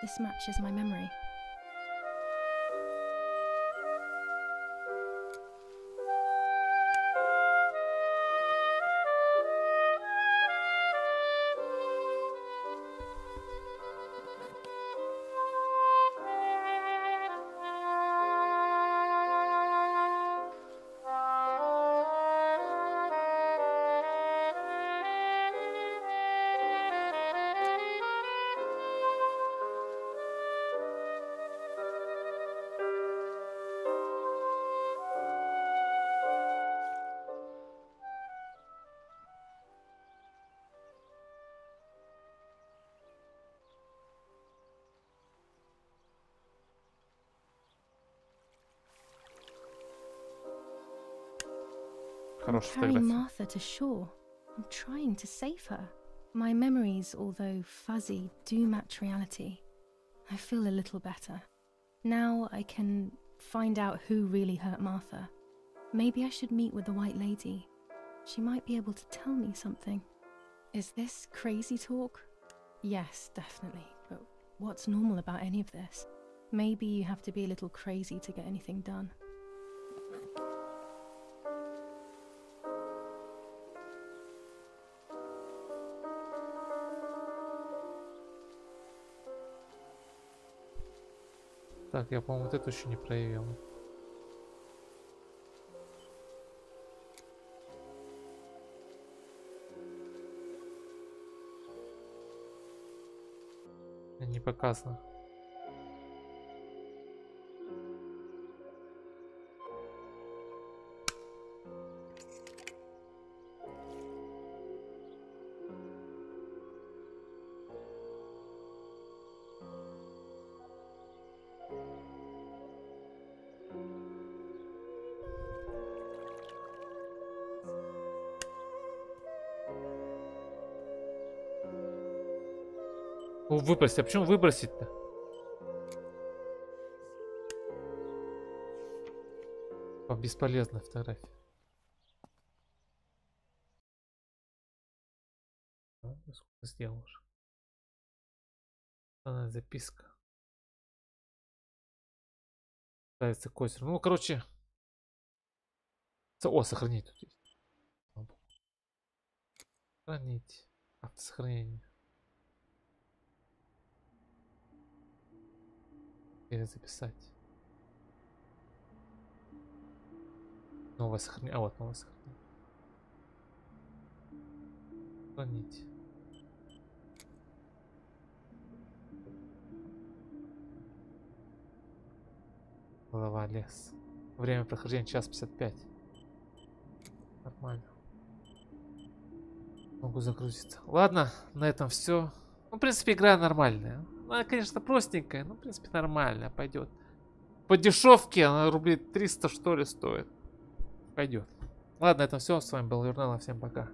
This matches my memory. Хорошая Carrying фотография. Martha to shore. I'm trying to save her. My memories, although fuzzy, do match reality. I feel a little better. Now I can find out who really hurt Martha. Maybe I should meet with the White Lady. She might be able to tell me something. Is this crazy talk? Yes, definitely. But what's normal about any of this? Maybe you have to be a little crazy to get anything done. Так, я, по-моему, вот эту еще не проявил. Не показано. Выбросить. А почему выбросить-то? Бесполезная фотография. Сколько сделал уже? Записка. Ставится костер. Ну, короче. О, сохранить тут есть. Сохранить. Автосохранение. Или записать. Новое сохранение. А вот новое сохранение. Сохранить. Голова, лес. Время прохождения 1:55. Нормально. Могу загрузиться. Ладно, на этом все. Ну, в принципе, игра нормальная. Она, конечно, простенькая, но, в принципе, нормальная. Пойдет. По дешевке она рублей 300, что ли, стоит. Пойдет. Ладно, на этом все. С вами был Yurnelo. Всем пока.